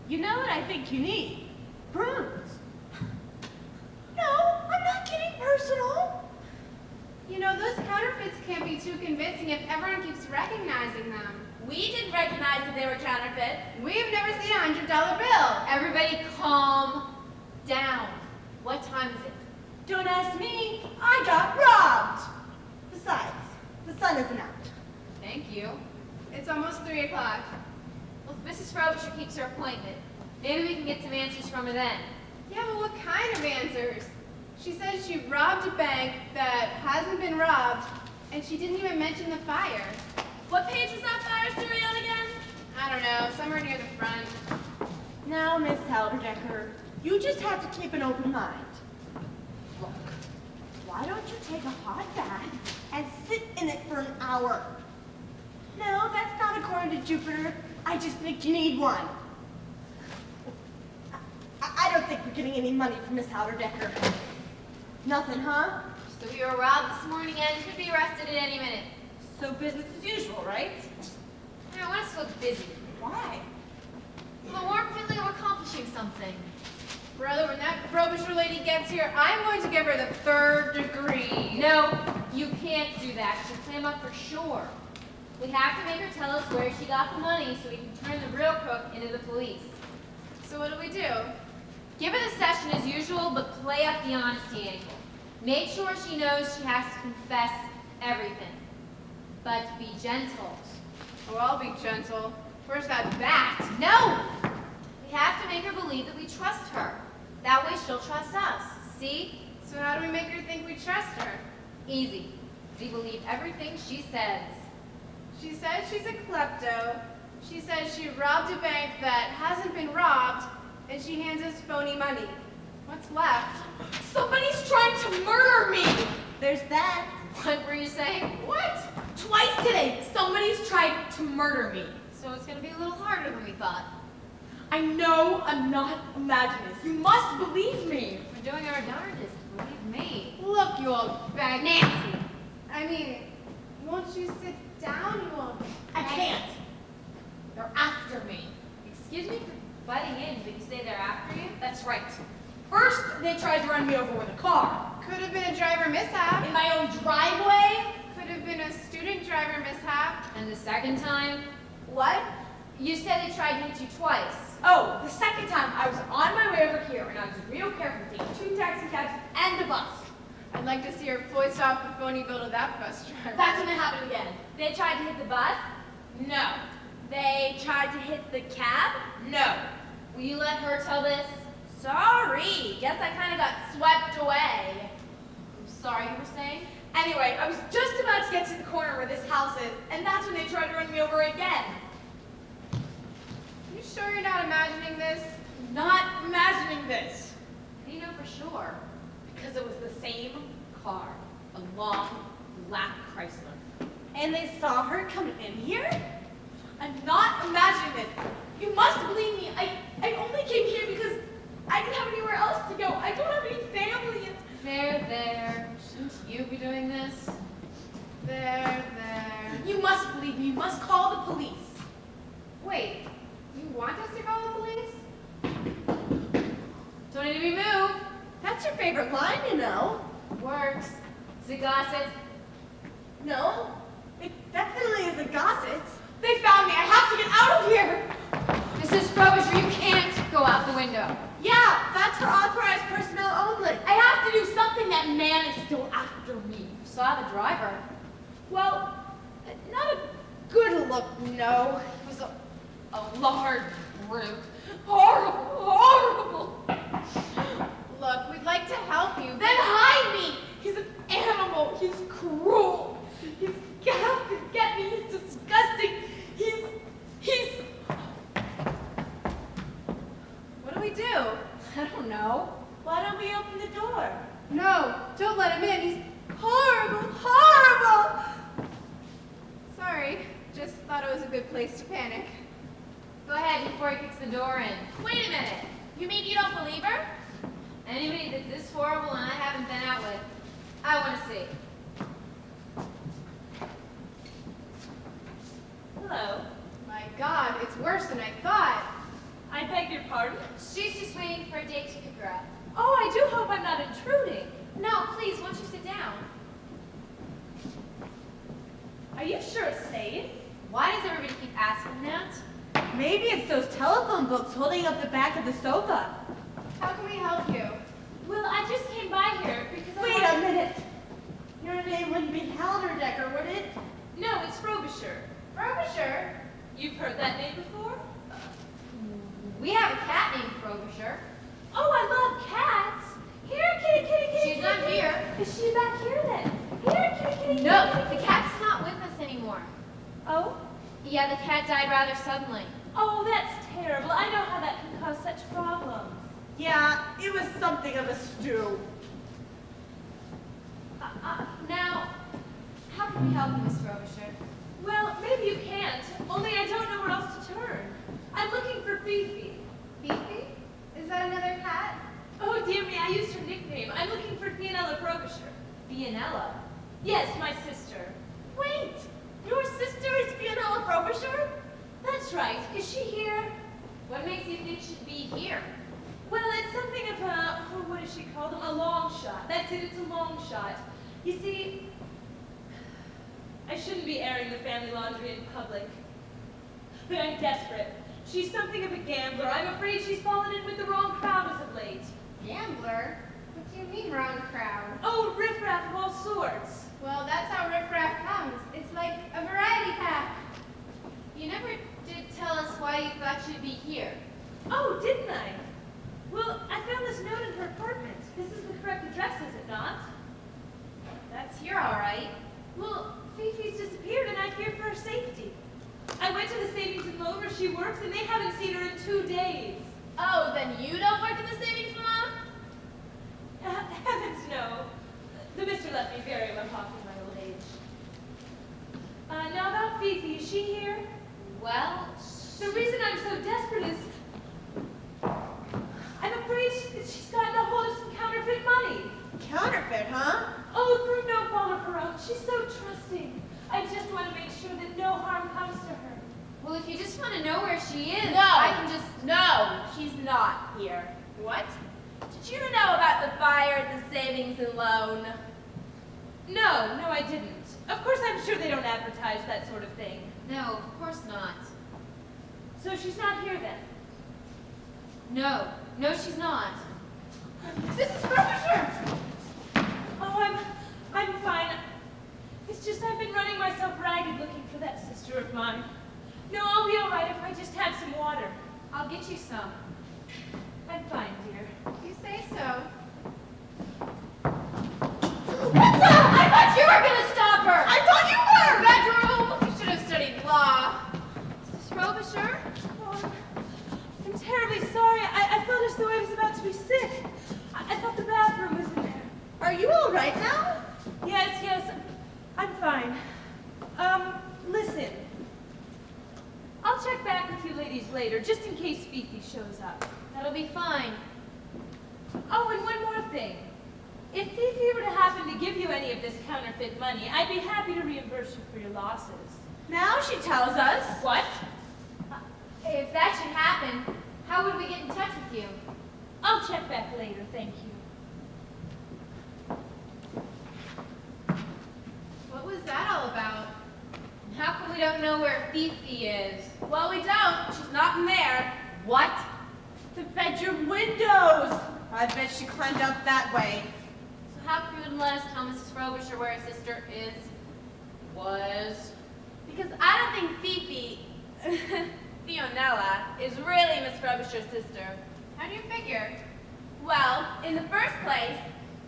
You know what I think you need? Prunes. No, I'm not getting personal. You know, those counterfeits can't be too convincing if everyone keeps recognizing them. We didn't recognize that they were counterfeits. We've never seen a $100 bill. Everybody calm down. What time is it? Don't ask me. I got robbed. Besides, the sun isn't out. Thank you. It's almost 3 o'clock. Well, if Mrs. Frobisher keeps her appointment, maybe we can get some answers from her then. Yeah, but what kind of answers? She says she robbed a bank that hasn't been robbed, and she didn't even mention the fire. What page is that fire story on again? I don't know, somewhere near the front. Now, Miss Halberdecker, you just have to keep an open mind. Look, why don't you take a hot bath and sit in it for an hour? No, that's not according to Jupiter. I just think you need one. I don't think we're getting any money from Miss Halberdecker. Nothing, huh? So we were robbed this morning and could be arrested at any minute. So business as usual, right? I don't want us to look busy. Why? Well, a warm feeling of accomplishing something. Brother, when that Frobisher lady gets here, I'm going to give her the 3rd degree. No, you can't do that. She'll clam up for sure. We have to make her tell us where she got the money so we can turn the real crook into the police. So what do we do? Give her the session as usual, but play up the honesty angle. Make sure she knows she has to confess everything. But be gentle. Oh, I'll be gentle. Where's that bat? No! We have to make her believe that we trust her. That way she'll trust us. See? So how do we make her think we trust her? Easy. We believe everything she says. She says she's a klepto. She says she robbed a bank that hasn't been robbed, and she hands us phony money. What's left? Somebody's trying to murder me! There's that. What were you saying? What? Twice today, somebody's tried to murder me. So it's going to be a little harder than we thought. I know I'm not imaginist. You must believe me. We're doing our darndest, believe me. Look, you old bag. Nancy! I mean, won't you sit down, you old I can't. They're after me. Excuse me for butting in, but you say they're after you? That's right. First, they tried to run me over with a car. Could have been a driver mishap. In my own driveway? Could have been a student driver mishap. And the second time? What? You said they tried to hit you twice. Oh, the second time I was on my way over here and I was real careful taking 2 taxi cabs and a bus. I'd like to see her foist off the phony bill to that bus driver. That's when it happened again. They tried to hit the bus? No. They tried to hit the cab? No. Will you let her tell this? Sorry. Guess I kind of got swept away. I'm sorry, you were saying? Anyway, I was just about to get to the corner where this house is, and that's when they tried to run me over again. You sure you're not imagining this? Not imagining this. How do you know for sure? Because it was the same car. A long, black Chrysler. And they saw her come in here? I'm not imagining this. You must believe me. I only came here because I didn't have anywhere else to go. I don't have any family. There. Shouldn't you be doing this? There. You must believe me. You must call the police. Wait, you want us to call the police? Don't need to be moved. That's your favorite line, you know. Works. Is it gossip? No, it definitely is a gossip. They found me. I have to get out of here. Mrs. Frobisher, you can't go out the window. Yeah, that's for authorized personnel only. I have to do something. That man is still after me. You saw the driver. Well, not a good look, no. He was a large brute. Horrible. Look, we'd like to help you. Then hide me. He's an animal. He's cruel. He's out to get me. He's disgusting. He's... What do we do? I don't know. Why don't we open the door? No, don't let him in. He's horrible. Sorry, just thought it was a good place to panic. Go ahead before he kicks the door in. Wait a minute. You mean you don't believe her? Anybody that's this horrible and I haven't been out with, I want to see. Hello. My God, it's worse than I thought. I beg your pardon? She's just waiting for a date to pick her up. Oh, I do hope I'm not intruding. No, please, won't you sit down? Are you sure it's safe? Why does everybody keep asking that? Maybe it's those telephone books holding up the back of the sofa. How can we help you? Well, I just came by here because Wait a minute. Your name wouldn't be Halberdecker, would it? No, it's Frobisher. Frobisher? You've heard that name before? We have a cat named Frobisher. Oh, I love cats. Here, kitty. She's not here. Is she back here then? Here, kitty. No, the cat's not with us anymore. Oh? Yeah, the cat died rather suddenly. Oh, that's terrible. I know how that can cause such something of a stew. Now, how can we help you, Miss Frobisher? Well, maybe you can't, only I don't know where else to turn. I'm looking for Fifi. Fifi? Is that another cat? Oh, dear me, I used her nickname. I'm looking for Fianella Frobisher. Fianella. Yes, my sister. Wait, your sister is Fianella Frobisher? That's right. Is she here? What makes you think she'd be here? Well, it's something of a, oh, what is she called? A long shot. That's it, it's a long shot. You see, I shouldn't be airing the family laundry in public, but I'm desperate. She's something of a gambler. I'm afraid she's fallen in with the wrong crowd as of late. Gambler? What do you mean wrong crowd? Oh, riffraff of all sorts. Well, that's how riffraff comes. It's like a variety pack. You never did tell us why you thought she'd be here. Oh, didn't I? Well, I found this note in her apartment. This is the correct address, is it not? That's here, all right. Well, Fifi's disappeared and I fear for her safety. I went to the savings and loan where she works and they haven't seen her in 2 days. Oh, then you don't work in the savings and loan? Heavens no. The mister left me very well off in my old age. Now about Fifi, is she here? Well, The reason I'm so desperate is I'm afraid she's gotten a hold of some counterfeit money. Counterfeit, huh? Oh, through no fault of her own. She's so trusting. I just want to make sure that no harm comes to her. well, if you just want to know where she is, No. I can just... No, she's not here. What? Did you know about the fire at the savings and loan? No, I didn't. Of course, I'm sure they don't advertise that sort of thing. No, of course not. So she's not here then? No, she's not. Mrs. Frobisher! Oh, I'm fine. It's just I've been running myself ragged looking for that sister of mine. No, I'll be all right if I just have some water. I'll get you some. I'm fine, dear. You say so. I thought you were gonna stop her! I thought you were! Bedroom! You should have studied law. Miss Frobisher? Oh, I'm terribly sorry. I felt as though I was about to be sick. I thought the bathroom was in there. Are you all right now? Yes, I'm fine. Listen. I'll check back with you ladies later, just in case Fifi shows up. That'll be fine. Oh, and one more thing. If Fifi were to happen to give you any of this counterfeit money, I'd be happy to reimburse you for your losses. Now she tells us. What? If that should happen, how would we get in touch with you? I'll check back later, thank you. What was that all about? How come we don't know where Fifi is? Well, we don't. She's not in there. What? The bedroom windows! I bet she climbed out that way. So how come you wouldn't let us tell Mrs. Frobisher where her sister is? Was? Because I don't think Fifi, Fionella, is really Miss Frobisher's sister. How do you figure? Well, in the first place,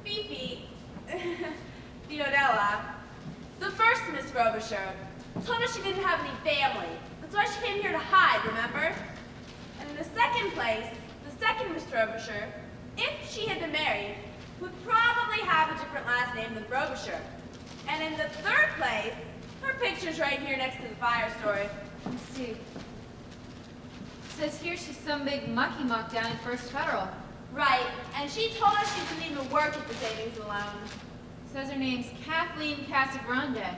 Fifi, Fionella, the first Miss Frobisher, told us she didn't have any family. That's why she came here to hide, remember? And in the second place, the second Miss Frobisher, if she had been married, would probably have a different last name than Frobisher. And in the third place, her picture's right here next to the fire story. Let's see. It says here she's some big mucky muck down in First Federal. Right, and she told us she didn't even work at the savings and loan. It says her name's Kathleen Casagrande.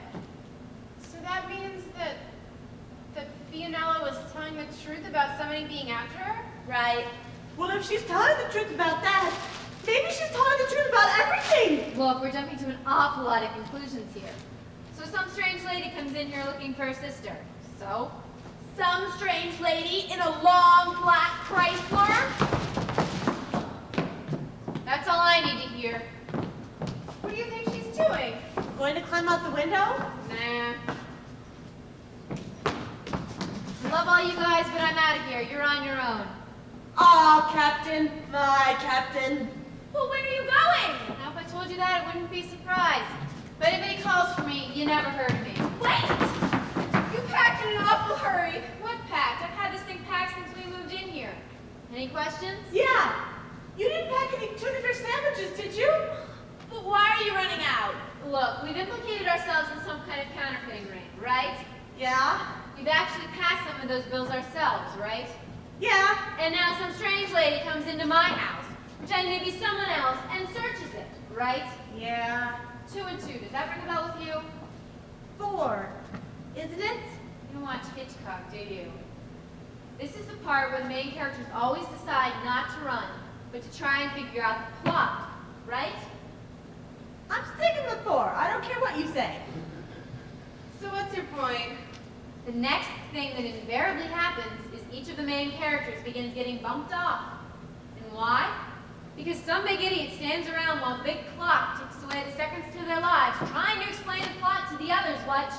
So that means that Fionella was telling the truth about somebody being after her? Right. Well, if she's telling the truth about that, maybe she's telling the truth about everything. Look, we're jumping to an awful lot of conclusions here. So some strange lady comes in here looking for her sister. So? Some strange lady in a long black Chrysler. That's all I need to hear. What do you think she's doing? Going to climb out the window? Nah. Love all you guys, but I'm out of here. You're on your own. Aw, Captain, my Captain. Well, where are you going? Now, if I told you that, it wouldn't be a surprise. But if anybody calls for me, you never heard of me. Wait! You packed in an awful hurry. What packed? I've had this thing packed since we moved in here. Any questions? Yeah. You didn't pack any tuna fish sandwiches, did you? But why are you running out? Look, we've implicated ourselves in some kind of counterfeiting ring, right? Yeah. We've actually passed some of those bills ourselves, right? Yeah. And now some strange lady comes into my house, pretending to be someone else, and searches it, right? Yeah. 2 and 2, does that ring a bell with you? 4, isn't it? You don't watch Hitchcock, do you? This is the part where the main characters always decide not to run, but to try and figure out the plot, right? I'm sticking with 4. I don't care what you say. So what's your point? The next thing that invariably happens is each of the main characters begins getting bumped off. And why? Because some big idiot stands around while the big clock ticks away the seconds to their lives, trying to explain the plot to the others, what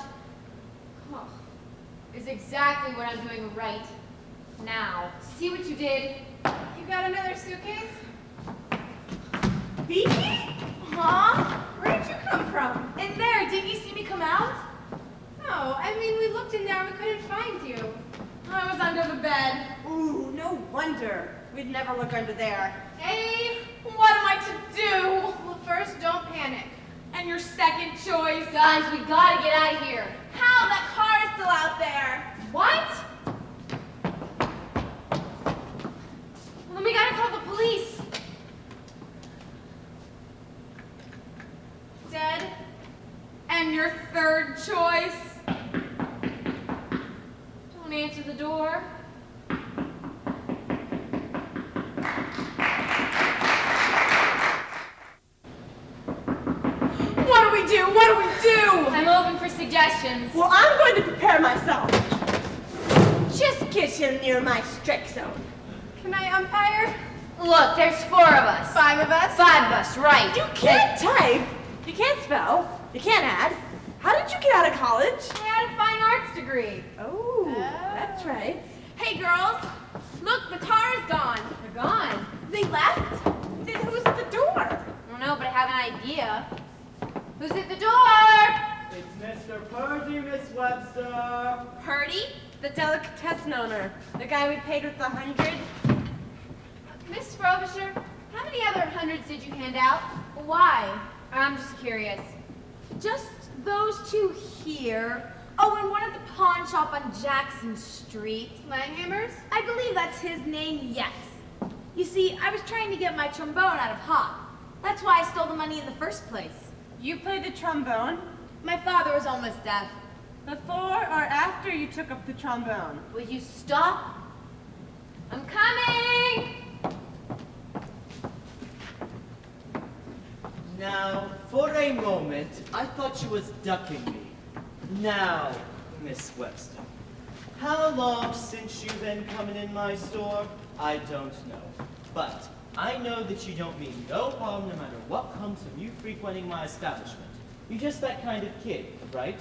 is exactly what I'm doing right now. See what you did? You got another suitcase? Vicky? Huh? Where'd you come from? In there. Didn't you see me come out? No, I mean, we looked in there and we couldn't find you. I was under the bed. Ooh, no wonder. We'd never look under there. Hey, What am I to do? Well, first, don't panic. And your second choice? guys, we gotta get out of here. How? That car is still out there. What? Well, then we gotta call the police. Dead. And your third choice? Don't answer the door. What do we do? What do we do? I'm open for suggestions. Well, I'm going to prepare myself. Just get in near my strike zone. Can I umpire? Look, there's 4 of us. 5 of us? 5 of us, right. You can't type. You can't spell. You can't add. How did you get out of college? I had a fine arts degree. Oh, that's right. Hey, girls. Look, the car is gone. They're gone. They left? Then who's at the door? I don't know, but I have an idea. Who's at the door? It's Mr. Purdy, Miss Webster. Purdy? The delicatessen owner. The guy we paid with the 100? Miss Frobisher, how many other hundreds did you hand out? Why? I'm just curious. Just those 2 here. Oh, and one at the pawn shop on Jackson Street. Langhammer's? I believe that's his name, yes. You see, I was trying to get my trombone out of Hop. That's why I stole the money in the first place. You played the trombone My father was almost deaf. before or after you took up the trombone? Will you stop? I'm coming! Now, for a moment, I thought you was ducking me. Now, Miss Webster, how long since you've been coming in my store? I don't know. But I know that you don't mean no harm no matter what comes from you frequenting my establishment. You're just that kind of kid, right?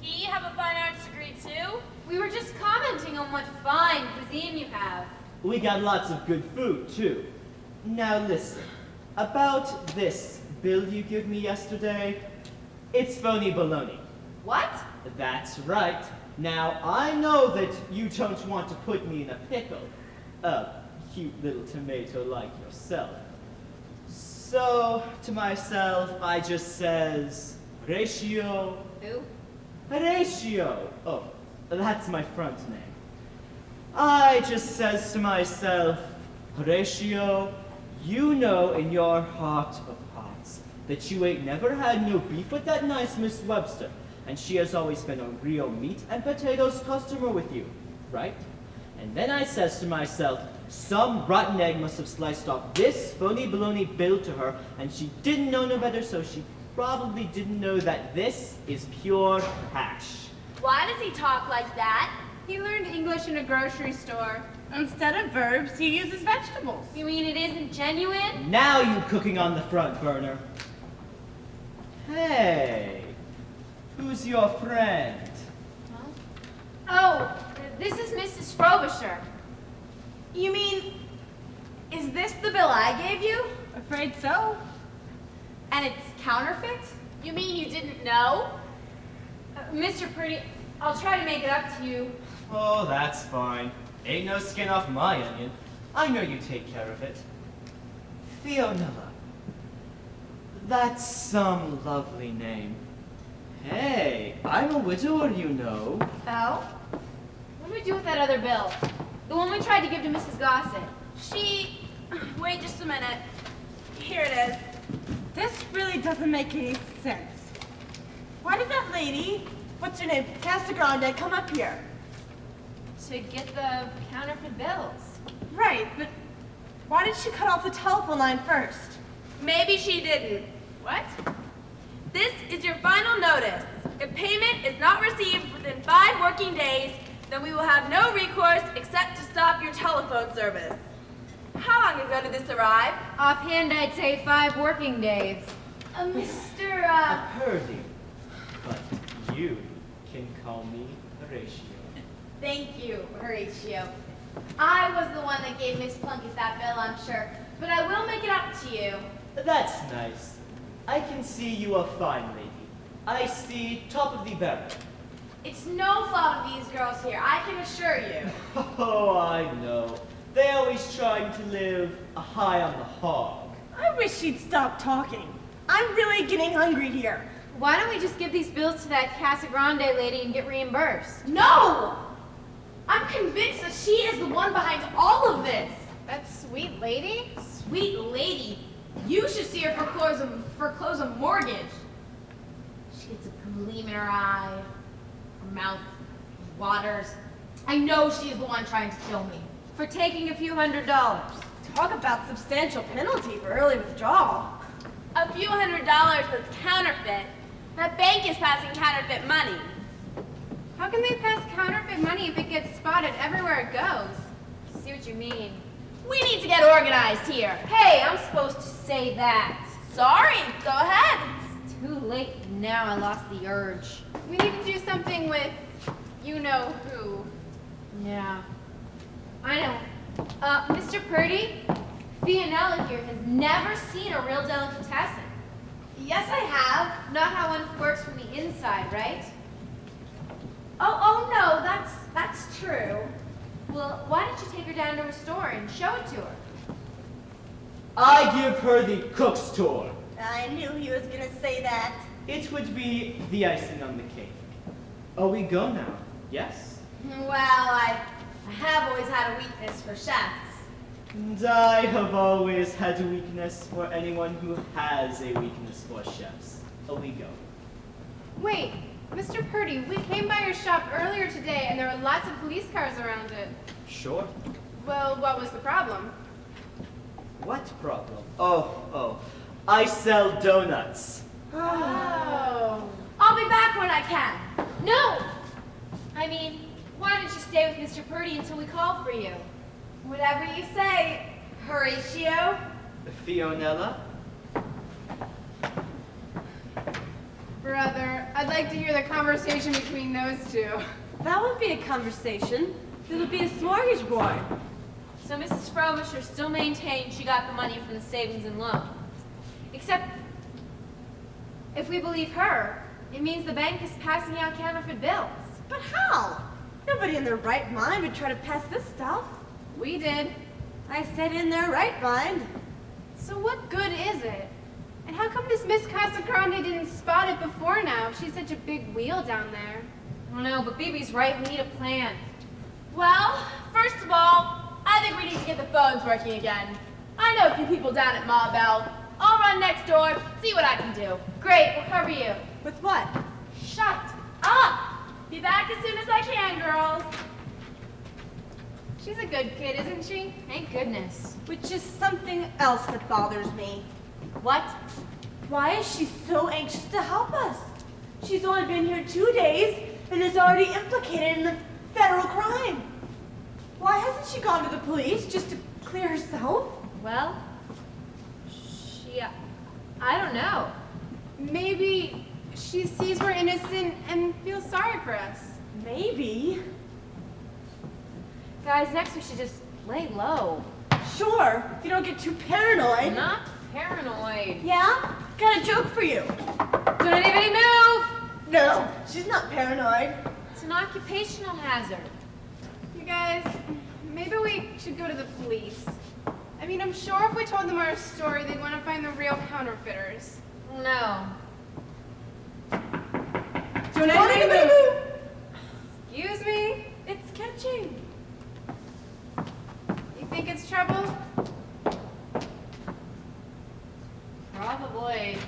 He have a fine arts degree too? We were just commenting on what fine cuisine you have. We got lots of good food, too. Now listen, about this bill you gave me yesterday, it's phony baloney. What? That's right. Now, I know that you don't want to put me in a pickle. A cute little tomato like yourself. So, to myself, I just says, Horatio. Who? Horatio. Oh, that's my front name. I just says to myself, Horatio, you know in your heart of hearts that you ain't never had no beef with that nice Miss Webster, and she has always been a real meat and potatoes customer with you, right? And then I says to myself, some rotten egg must have sliced off this phony baloney bill to her, and she didn't know no better, so she probably didn't know that this is pure hash. Why does he talk like that? He learned English in a grocery store. Instead of verbs, he uses vegetables. You mean it isn't genuine? Now you cooking on the front burner. Hey, who's your friend? Oh, this is Mrs. Frobisher. You mean, is this the bill I gave you? Afraid so. And it's counterfeit? You mean you didn't know? Mr. Purdy, I'll try to make it up to you. Oh, that's fine. Ain't no skin off my onion. I know you take care of it. Fionella. That's some lovely name. Hey, I'm a widower, you know. Oh? What do we do with that other bill? The one we tried to give to Mrs. Gossett. Wait just a minute. Here it is. This really doesn't make any sense. Why did that lady, what's her name, Casagrande, come up here? To get the counterfeit bills. Right, but why did she cut off the telephone line first? Maybe she didn't. What? This is your final notice. If payment is not received within 5 working days, then we will have no recourse except to stop your telephone service. How long ago did this arrive? Offhand, I'd say 5 working days. Mr. I've heard you, but you can call me Horatio. Thank you, Horatio. I was the one that gave Miss Plunkett that bill, I'm sure, but I will make it up to you. That's nice. I can see you a fine lady. I see top of the barrel. It's no fault of these girls here, I can assure you. Oh, I know. They always trying to live high on the hog. I wish she'd stop talking. I'm really getting hungry here. Why don't we just give these bills to that Casagrande lady and get reimbursed? No! I'm convinced that she is the one behind all of this. That sweet lady? Sweet lady, you should see her foreclose a mortgage. She gets a gleam in her eye, her mouth waters. I know she is the one trying to kill me. For taking a few $100s. Talk about substantial penalty for early withdrawal. A few $100 that's counterfeit. That bank is passing counterfeit money. How can they pass counterfeit money if it gets spotted everywhere it goes? See what you mean. We need to get organized here. Hey, I'm supposed to say that. Sorry, go ahead. It's too late now. I lost the urge. We need to do something with you know who. Yeah. I know. Mr. Purdy, Fionella here has never seen a real delicatessen. Yes, I have. Not how one works from the inside, right? Oh no, that's true. Well, why don't you take her down to her store and show it to her? I give her the cook's tour. I knew he was gonna say that. It would be the icing on the cake. Oh, we go now, yes? Well, I have always had a weakness for chefs. And I have always had a weakness for anyone who has a weakness for chefs. Oh, we go. Wait, Mr. Purdy, we came by your shop earlier today and there were lots of police cars around it. Sure. Well, what was the problem? What problem? Oh. I sell donuts. Oh. I'll be back when I can. No! I mean, why don't you stay with Mr. Purdy until we call for you? Whatever you say, Horatio. Fionella? Brother, I'd like to hear the conversation between those two. That wouldn't be a conversation. It would be a smorgasbord. So Mrs. Frobisher still maintains she got the money from the savings and loan. Except, if we believe her, it means the bank is passing out counterfeit bills. But how? Nobody in their right mind would try to pass this stuff. We did. I said in their right mind. So what good is it? And how come this Miss Casagrande didn't spot it before now if she's such a big wheel down there? I don't know, but Bibi's right. We need a plan. Well, first of all, I think we need to get the phones working again. I know a few people down at Ma Bell. I'll run next door, see what I can do. Great, we'll cover you. With what? Shut up! Be back as soon as I can, girls. She's a good kid, isn't she? Thank goodness. Which is something else that bothers me. What? Why is she so anxious to help us? She's only been here 2 days and is already implicated in the federal crime. Why hasn't she gone to the police just to clear herself? Well, I don't know. Maybe she sees we're innocent and feels sorry for us. Maybe. Guys, next we should just lay low. Sure, if you don't get too paranoid. Not paranoid. Yeah? Got a joke for you. Don't anybody move! No, she's not paranoid. It's an occupational hazard. You guys, maybe we should go to the police. I mean, I'm sure if we told them our story, they'd want to find the real counterfeiters. No. Don't anybody move! Excuse me? It's catching. You think it's trouble? Probably.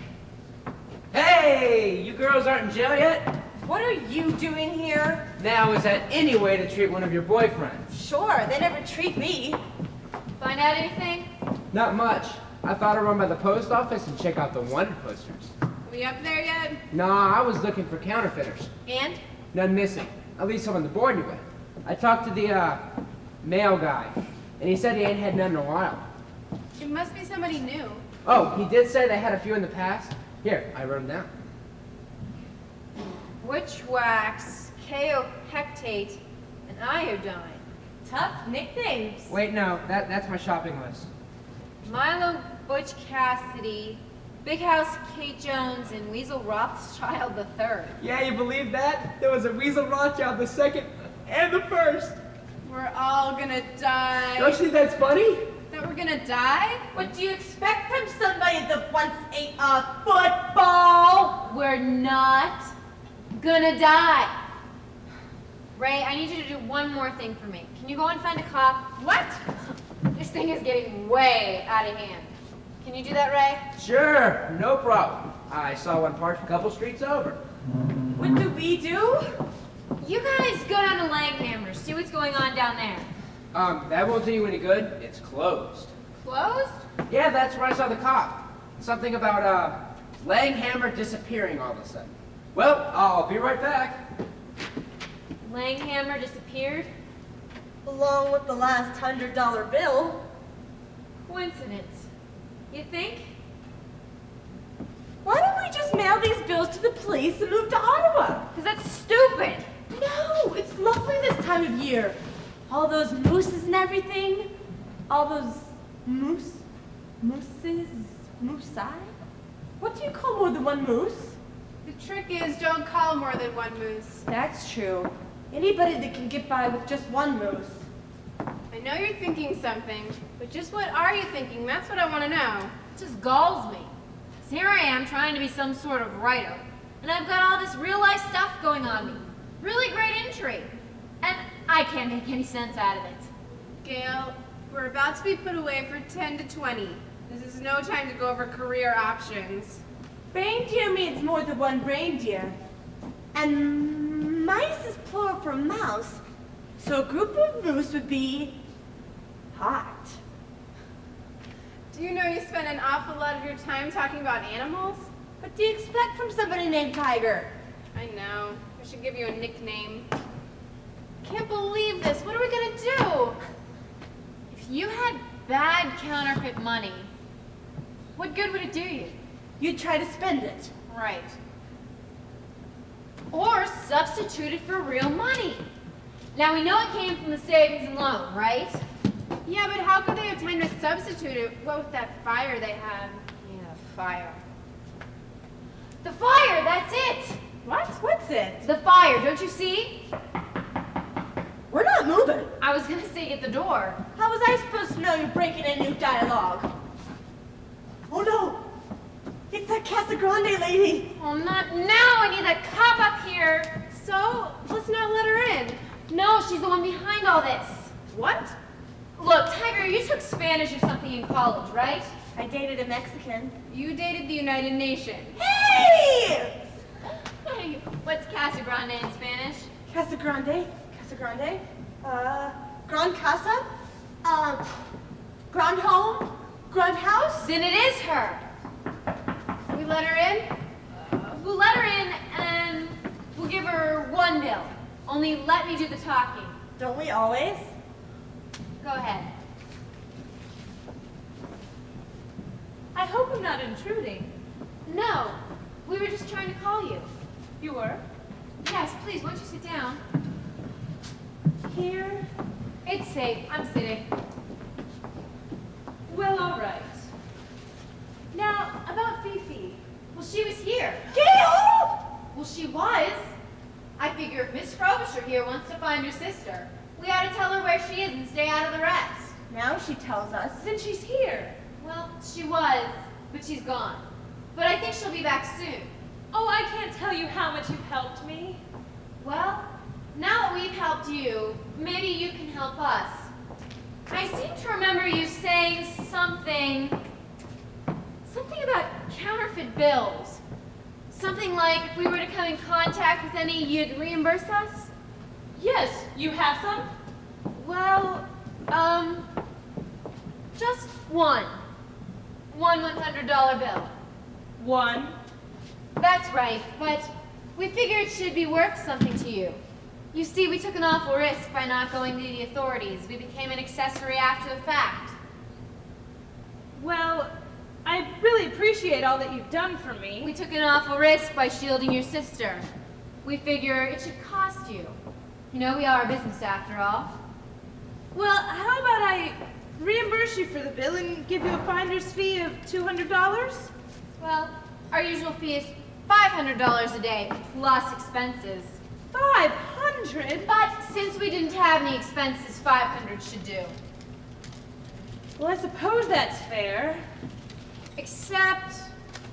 Hey, you girls aren't in jail yet? What are you doing here? Now, is that any way to treat one of your boyfriends? Sure, they never treat me. Find out anything? Not much. I thought I'd run by the post office and check out the wanted posters. We up there yet? Nah, I was looking for counterfeiters. And? None missing. At least on the board anyway. I talked to the, mail guy, and he said he ain't had none in a while. It must be somebody new. Oh, he did say they had a few in the past. Here, I wrote them down. Witch wax, kaopectate, and iodine. Tough nicknames. Wait, no, that's my shopping list. Milo Butch Cassidy, Big House Kate Jones, and Weasel Rothschild III. Yeah, you believe that? There was a Weasel Rothschild the second and the first. We're all gonna die. Don't you think that's funny? That we're gonna die? What do you expect from somebody that once ate a football? We're not gonna die. Ray, I need you to do one more thing for me. Can you go and find a cop? What? This thing is getting way out of hand. Can you do that, Ray? Sure, no problem. I saw one parked a couple streets over. What do we do? You guys go down to Langhammer, see what's going on down there. That won't do you any good. It's closed. Closed? Yeah, that's where I saw the cop. Something about, Langhammer disappearing all of a sudden. Well, I'll be right back. Langhammer disappeared? Along with the last $100 bill. Coincidence. You think? Why don't we just mail these bills to the police and move to Ottawa? Because that's stupid. No, it's lovely this time of year. All those mooses and everything. All those mooses? Moosei? What do you call more than one moose? The trick is don't call more than one moose. That's true. Anybody that can get by with just one moose. I know you're thinking something, but just what are you thinking? That's what I want to know. It just galls me. 'Cause here I am trying to be some sort of writer, and I've got all this real life stuff going on me. Really great intrigue. And I can't make any sense out of it. Gail, we're about to be put away for 10 to 20. This is no time to go over career options. Reindeer means more than one reindeer. And mice is plural for mouse. So a group of moose would be hot. Do you know you spend an awful lot of your time talking about animals? What do you expect from somebody named Tiger? I know. I should give you a nickname. Can't believe this. What are we gonna do? If you had bad counterfeit money, what good would it do you? You'd try to spend it. Right. Or substitute it for real money. Now we know it came from the savings and loan, right? Yeah, but how could they have time to substitute it? What with that fire they had? Yeah, fire. The fire, that's it! What? What's it? The fire, don't you see? We're not moving. I was gonna say at the door. How was I supposed to know you're breaking in new dialogue? Oh no! It's that Casa Grande lady! Oh, not now! I need that cop up here! So, let's not let her in. No, she's the one behind all this. What? Look, Tiger, you took Spanish or something in college, right? I dated a Mexican. You dated the United Nations. Hey! Hey, what's Casa Grande in Spanish? Casa Grande? Casa Grande? Grand Casa? Grand Home? Grand House? Then it is her. We let her in? We'll let her in and we'll give her $1 bill. Only let me do the talking. Don't we always? Go ahead. I hope I'm not intruding. No, we were just trying to call you. You were? Yes, please, won't you sit down? Here? It's safe. I'm sitting. Well, all right. Now, about Fifi. Well, she was here. Gail! Well, she was. I figure if Miss Frobisher here wants to find her sister, we ought to tell her where she is and stay out of the rest. Now she tells us, since she's here. Well, she was, but she's gone. But I think she'll be back soon. Oh, I can't tell you how much you've helped me. Well, now that we've helped you, maybe you can help us. I seem to remember you saying something about counterfeit bills. Something like if we were to come in contact with any, you'd reimburse us? Yes, you have some? Well, just one. One $100 bill. One. That's right, but we figured it should be worth something to you. You see, we took an awful risk by not going to the authorities. We became an accessory after the fact. Well, I really appreciate all that you've done for me. We took an awful risk by shielding your sister. We figure it should cost you. You know, we are a business after all. Well, how about I reimburse you for the bill and give you a finder's fee of $200? Well, our usual fee is $500 a day, plus expenses. 500? But since we didn't have any expenses, 500 should do. Well, I suppose that's fair. Except,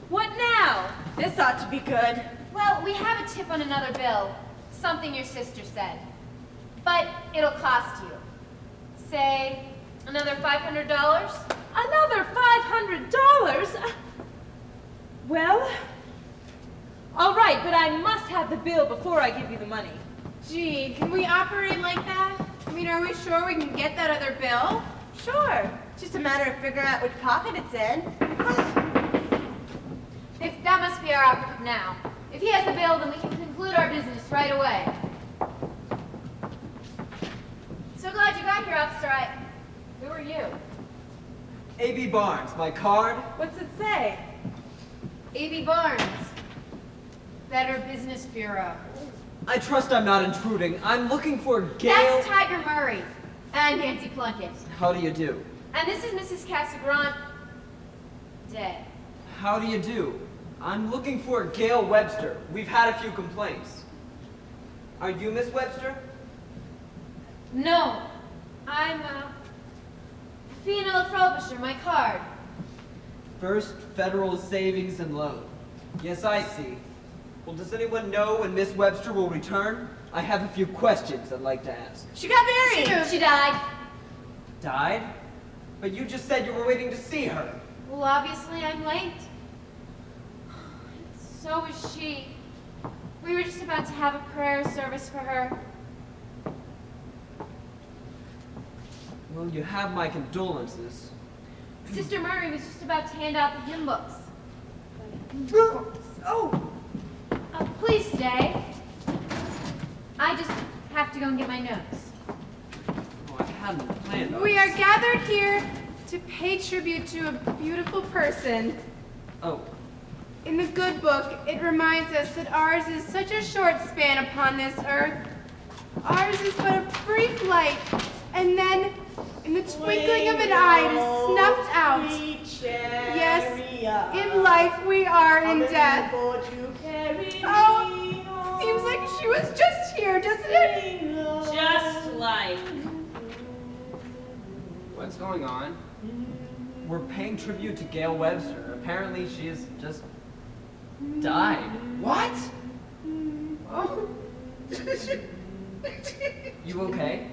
what now? This ought to be good. Well, we have a tip on another bill. Something your sister said. But it'll cost you. Say, another $500? Another $500? Well, all right, but I must have the bill before I give you the money. Gee, can we operate like that? I mean, are we sure we can get that other bill? Sure. Just a matter of figuring out which pocket it's in. If that must be our operative now. If he has the bill, then we can conclude our business right away. So glad you got here, Officer. Who are you? A.B. Barnes, my card. What's it say? A.B. Barnes. Better Business Bureau. I trust I'm not intruding. I'm looking for Gail. That's Tiger Murray. And Nancy Plunkett. How do you do? And this is Mrs. Casagrande. Dead. How do you do? I'm looking for Gail Webster. We've had a few complaints. Are you Miss Webster? No. I'm, Fiona Frobisher, my card. First Federal Savings and Loan. Yes, I see. Well, does anyone know when Miss Webster will return? I have a few questions I'd like to ask. She got married. She died. Died? But you just said you were waiting to see her. Well, obviously I'm late. So was she. We were just about to have a prayer service for her. Well, you have my condolences. Sister Murray was just about to hand out the hymn books. Oh! Please stay. I just have to go and get my notes. Oh, I hadn't planned on We this. are gathered here to pay tribute to a beautiful person. Oh, In the good book, it reminds us that ours is such a short span upon this earth. Ours is but a brief light, and then, in the twinkling of an eye, it is snuffed out. Yes, in life we are in death. Oh, seems like she was just here, doesn't it? Just like. What's going on? we're paying tribute to Gail Webster. Apparently she's just died. What? Oh. You okay?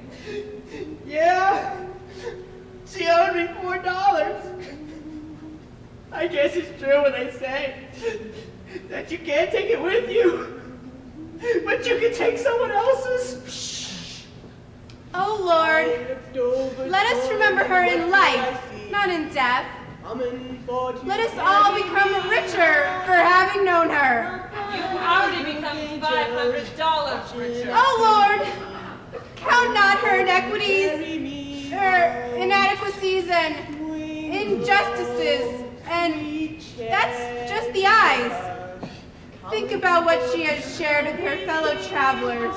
Yeah. She owed me $4. I guess it's true when they say that you can't take it with you, but you can take someone else's. Oh Lord, let us remember her in life, not in death. Let us all become richer for having known her. You've already become $500 richer. Oh Lord, count not her inequities, her inadequacies and injustices, and that's just the eyes. Think about what she has shared with her fellow travelers.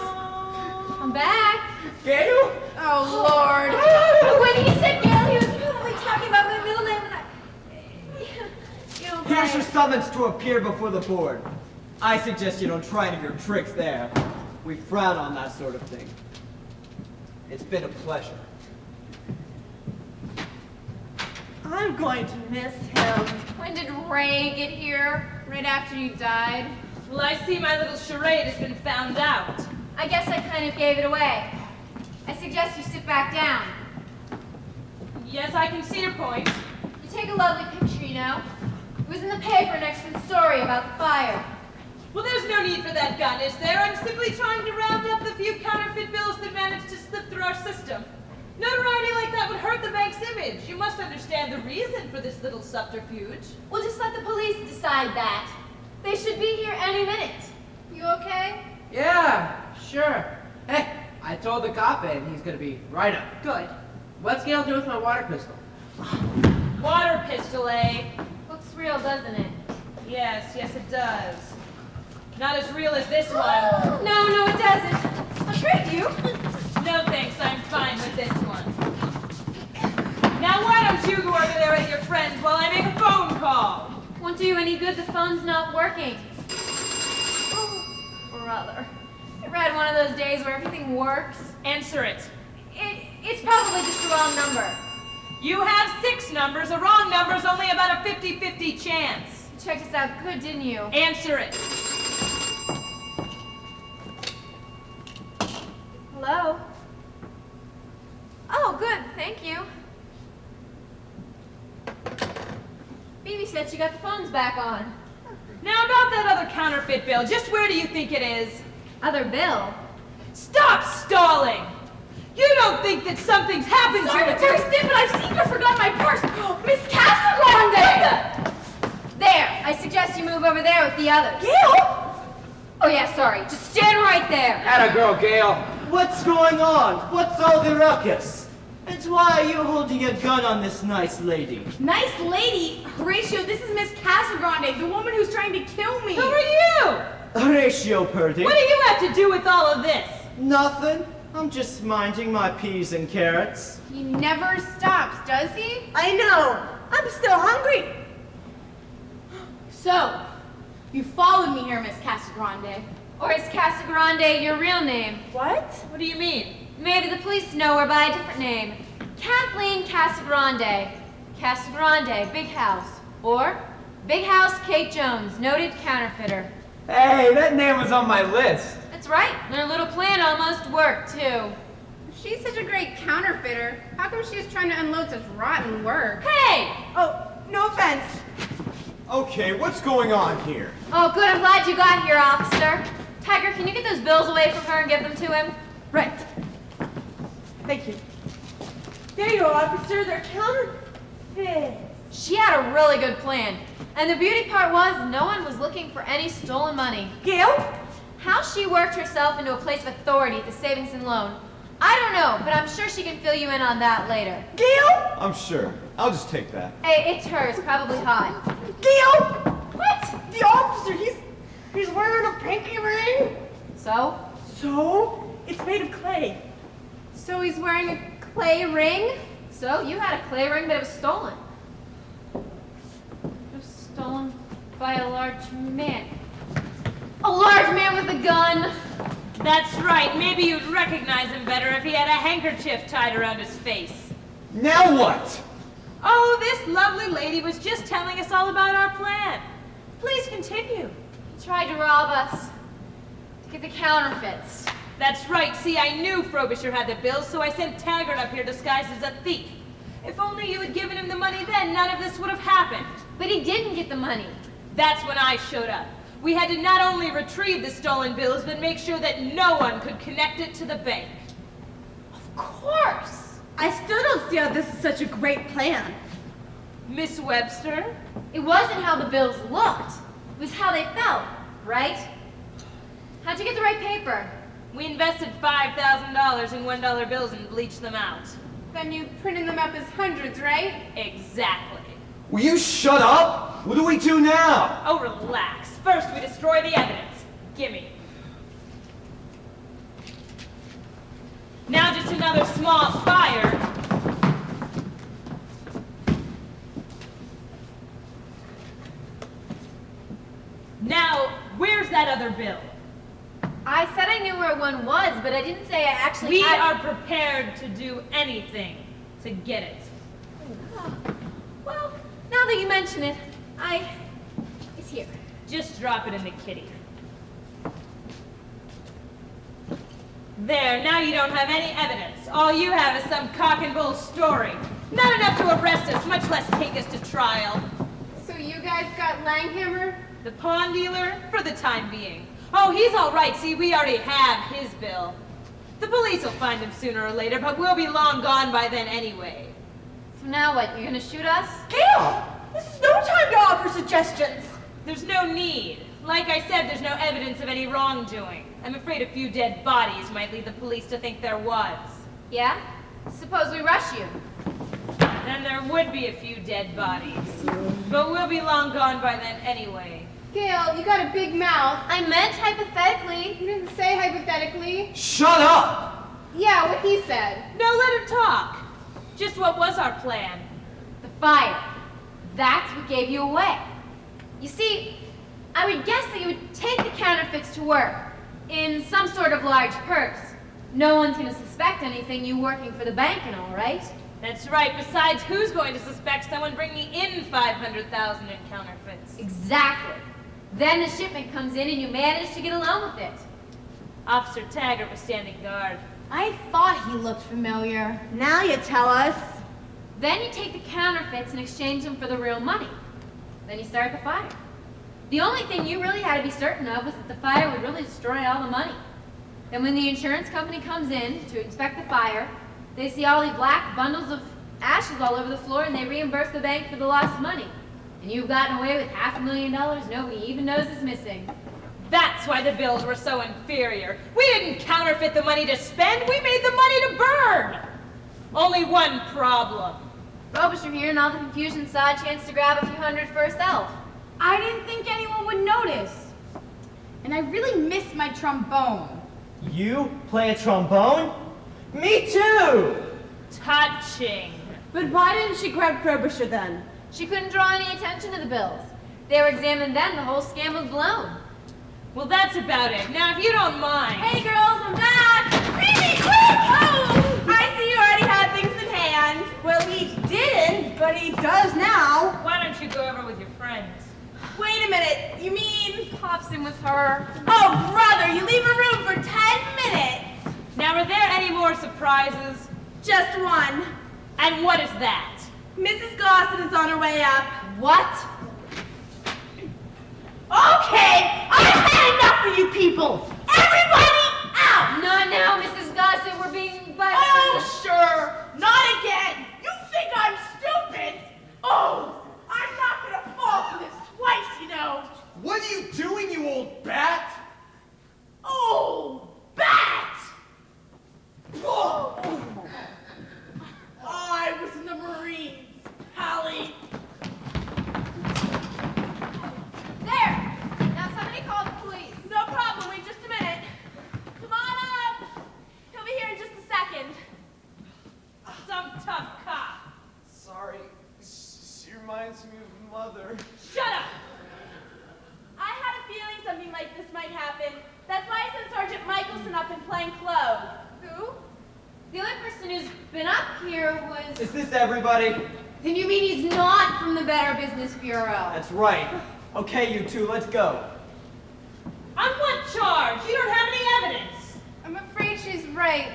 I'm back. Gail? Oh Lord. When he said Gail, he was probably talking about my middle name. Here's your summons to appear before the board. I suggest you don't try any of your tricks there. We frown on that sort of thing. It's been a pleasure. I'm going to miss him. When did Ray get here? Right after you died. Well, I see my little charade has been found out. I guess I kind of gave it away. I suggest you sit back down. Yes, I can see your point. You take a lovely picture, you know. It was in the paper next to the story about the fire. Well, there's no need for that gun, is there? I'm simply trying to round up the few counterfeit bills that managed to slip through our system. Notoriety like that would hurt the bank's image. You must understand the reason for this little subterfuge. We'll just let the police decide that. They should be here any minute. You okay? Yeah, sure. Hey, I told the cop and he's gonna be right up. Good. What's Gail do with my water pistol? Water pistol, eh? Looks real, doesn't it? Yes, it does. Not as real as this one. No, it doesn't. I'll trade you. No thanks, I'm fine with this one. Now why don't you go over there with your friends while I make a phone call? Won't do you any good, the phone's not working. Oh, brother. I've had one of those days where everything works. Answer it. It's probably just a wrong number. You have 6 numbers. A wrong number's only about a 50-50 chance. You checked us out good, didn't you? Answer it. Hello? Oh, good, thank you. Phoebe said she got the phones back on. Now about that other counterfeit bill, just where do you think it is? Other bill? Stop stalling! You don't think that something's happened Sorry to to burst in, but I've seen you forgot my purse. Miss Casagrande! There, I suggest you move over there with the others. Gail! Oh yeah, sorry, just stand right there. Atta girl, Gail. What's going on? What's all the ruckus? And why are you holding a gun on this nice lady? Nice lady. Horatio, this is Miss Casagrande, the woman who's trying to kill me. Who are you? Horatio Purdy. What do you have to do with all of this? Nothing. I'm just minding my peas and carrots. He never stops, does he? I know. I'm still hungry. So, you followed me here, Miss Casagrande. Or is Casagrande your real name? What? What do you mean? Maybe the police know her by a different name. Kathleen Casagrande. Casagrande, Big House. Or Big House Kate Jones, noted counterfeiter. Hey, that name was on my list. That's right, their little plan almost worked, too. If she's such a great counterfeiter, how come she's trying to unload such rotten work? Hey! Oh, no offense. Okay, what's going on here? Oh, good, I'm glad you got here, officer. Tiger, can you get those bills away from her and give them to him? Right. Thank you. There you are, officer. They're counterfeit. She had a really good plan. And the beauty part was, no one was looking for any stolen money. Gail? How she worked herself into a place of authority at the Savings and Loan, I don't know, but I'm sure she can fill you in on that later. Gail? I'm sure. I'll just take that. Hey, it's hers, probably hot. Gail? What? The officer, he's wearing a pinky ring. So? So? It's made of clay. So he's wearing a clay ring? So, you had a clay ring, but it was stolen. It was stolen by a large man. A large man with a gun! That's right. Maybe you'd recognize him better if he had a handkerchief tied around his face. Now what? Oh, this lovely lady was just telling us all about our plan. Please continue. He tried to rob us. To get the counterfeits. That's right. See, I knew Frobisher had the bills, so I sent Taggart up here disguised as a thief. If only you had given him the money then, none of this would have happened. But he didn't get the money. That's when I showed up. We had to not only retrieve the stolen bills, but make sure that no one could connect it to the bank. Of course! I still don't see how this is such a great plan. Miss Webster? It wasn't how the bills looked. It was how they felt, right? How'd you get the right paper? We invested $5,000 in $1 bills and bleached them out. Then you printed them up as hundreds, right? Exactly. Will you shut up? What do we do now? Oh, relax. First, we destroy the evidence. Gimme. Now just another small fire. Now, where's that other bill? I said I knew where one was, but I didn't say I actually We had... are prepared to do anything to get it. mention it, it's here. Just drop it in the kitty. There, now you don't have any evidence. All you have is some cock and bull story. Not enough to arrest us, much less take us to trial. So you guys got Langhammer? The pawn dealer? For the time being. Oh, he's all right. See, we already have his bill. The police will find him sooner or later, but we'll be long gone by then anyway. So now what, you're gonna shoot us? Gail! This is no time to offer suggestions. There's no need. Like I said, there's no evidence of any wrongdoing. I'm afraid a few dead bodies might lead the police to think there was. Yeah? Suppose we rush you. Then there would be a few dead bodies. But we'll be long gone by then anyway. Gail, you got a big mouth. I meant hypothetically. You didn't say hypothetically. Shut up! Yeah, what he said. No, let her talk. Just what was our plan? The fire. That's what gave you away. You see, I would guess that you would take the counterfeits to work in some sort of large purse. No one's gonna suspect anything, you working for the bank and all, right? That's right. Besides, who's going to suspect someone bringing in 500,000 in counterfeits? Exactly. Then the shipment comes in and you manage to get along with it. Officer Taggart was standing guard. I thought he looked familiar. Now you tell us. Then you take the counterfeits and exchange them for the real money. Then you start the fire. The only thing you really had to be certain of was that the fire would really destroy all the money. Then when the insurance company comes in to inspect the fire, they see all these black bundles of ashes all over the floor and they reimburse the bank for the lost money. And you've gotten away with $500,000 nobody even knows is missing. That's why the bills were so inferior. We didn't counterfeit the money to spend, we made the money to burn. Only one problem. Frobisher here and all the confusion saw a chance to grab a few hundred for herself. I didn't think anyone would notice. And I really miss my trombone. You play a trombone? Me too! Touching. But why didn't she grab Frobisher then? She couldn't draw any attention to the bills. They were examined then, the whole scam was blown. Well, that's about it. Now, if you don't mind. Hey girls, I'm back! Really quick! Oh! I see you already had things in hand. Well, he didn't, but he does now. Why don't you go over with your friends? Wait a minute, you mean... Pops in with her. Oh, brother, you leave a room for 10 minutes. Now, are there any more surprises? Just one. And what is that? Mrs. Gossett is on her way up. What? Okay, I've had enough of you people. Everybody out! Not now, Mrs. Gossett, we're being invited. Oh, sure. Not again. You think I'm stupid? Oh, I'm not gonna fall for this twice, you know. What are you doing, you old bat? Oh, bat! Oh. I was in the Marines, Hallie. There! Now somebody call the police. No problem, wait just a minute. Come on up. He'll be here in just a second. Some tough cop. Sorry, she reminds me of Mother. Shut up! I had a feeling something like this might happen. That's why I sent Sergeant Michelson up in plain clothes. Who? The only person who's been up here was... Is this everybody? Then you mean he's not from the Better Business Bureau? That's right. Okay, you two, let's go. On what charge? You don't have any evidence. I'm afraid she's right.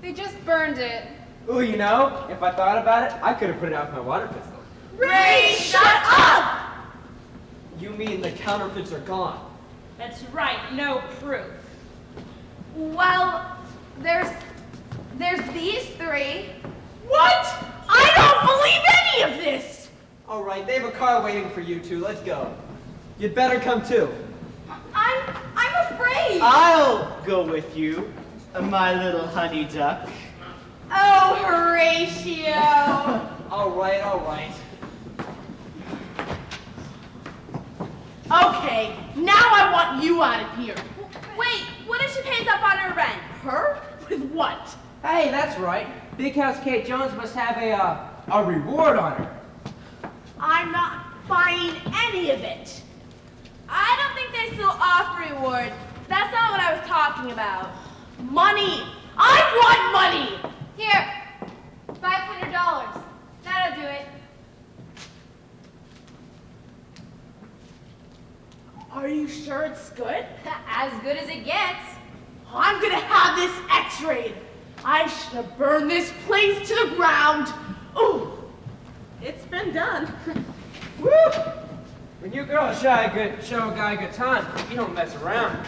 They just burned it. Ooh, you know, if I thought about it, I could have put it out with my water pistol. Ray, shut up! You mean the counterfeits are gone? That's right, no proof. Well, there's these three. What? I don't believe any of this. All right, they have a car waiting for you two. Let's go. You'd better come too. I'm afraid. I'll go with you, my little honey duck. Oh, Horatio. All right, all right. Okay, now I want you out of here. Wait, what if she pays up on her rent? Her? With what? Hey, that's right. Big House Kate Jones must have a reward on her. I'm not buying any of it. I don't think they still offer rewards. That's not what I was talking about. Money! I want money! Here, $500. That'll do it. Are you sure it's good? As good as it gets. I'm gonna have this x-rayed. I should have burned this place to the ground. Ooh. It's been done. Woo! When you girls show a guy a good time, you don't mess around.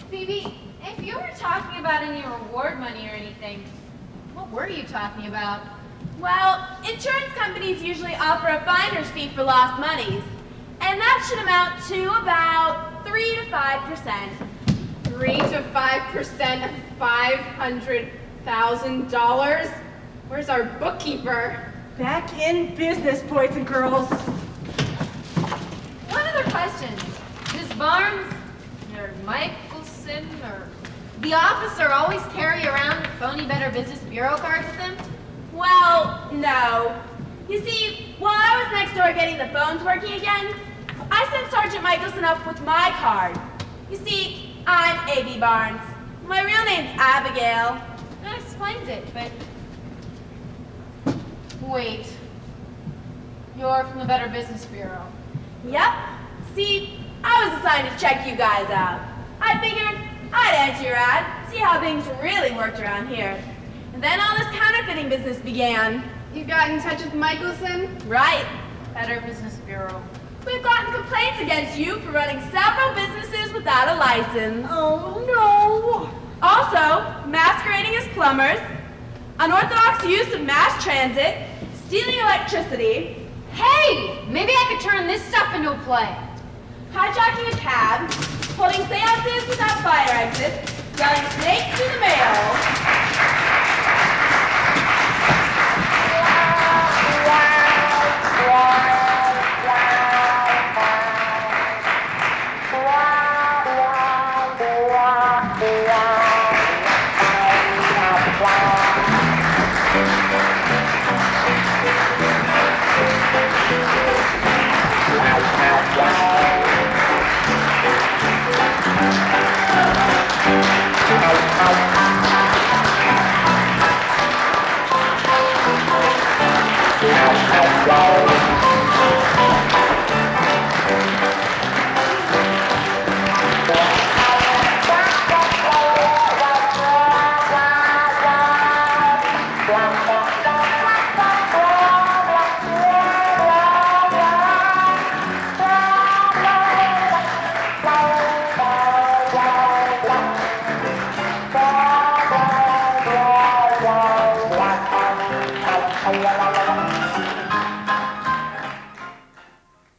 Phoebe, if you were talking about any reward money or anything, what were you talking about? Well, insurance companies usually offer a finder's fee for lost monies, and that should amount to about 3 to 5%. 3 to 5% of $500,000? Where's our bookkeeper? Back in business, boys and girls. One other question. Miss Barnes, or Michelson, or the officer always carry around phony Better Business Bureau cards with them? Well, no. You see, while I was next door getting the phones working again, I sent Sergeant Michelson up with my card. You see, I'm A.B. Barnes. My real name's Abigail. That explains it, but... Wait. You're from the Better Business Bureau. Yep. See, I was assigned to check you guys out. I figured I'd answer your ad, see how things really worked around here. And then all this counterfeiting business began. You got in touch with Michelson? Right. Better Business Bureau. We've gotten complaints against you for running several businesses without a license. Oh, no. Also, masquerading as plumbers, unorthodox use of mass transit, stealing electricity, Hey! Maybe I could turn this stuff into a play. hijacking a cab, holding seances without fire exits, selling snakes through the mail. La la la la.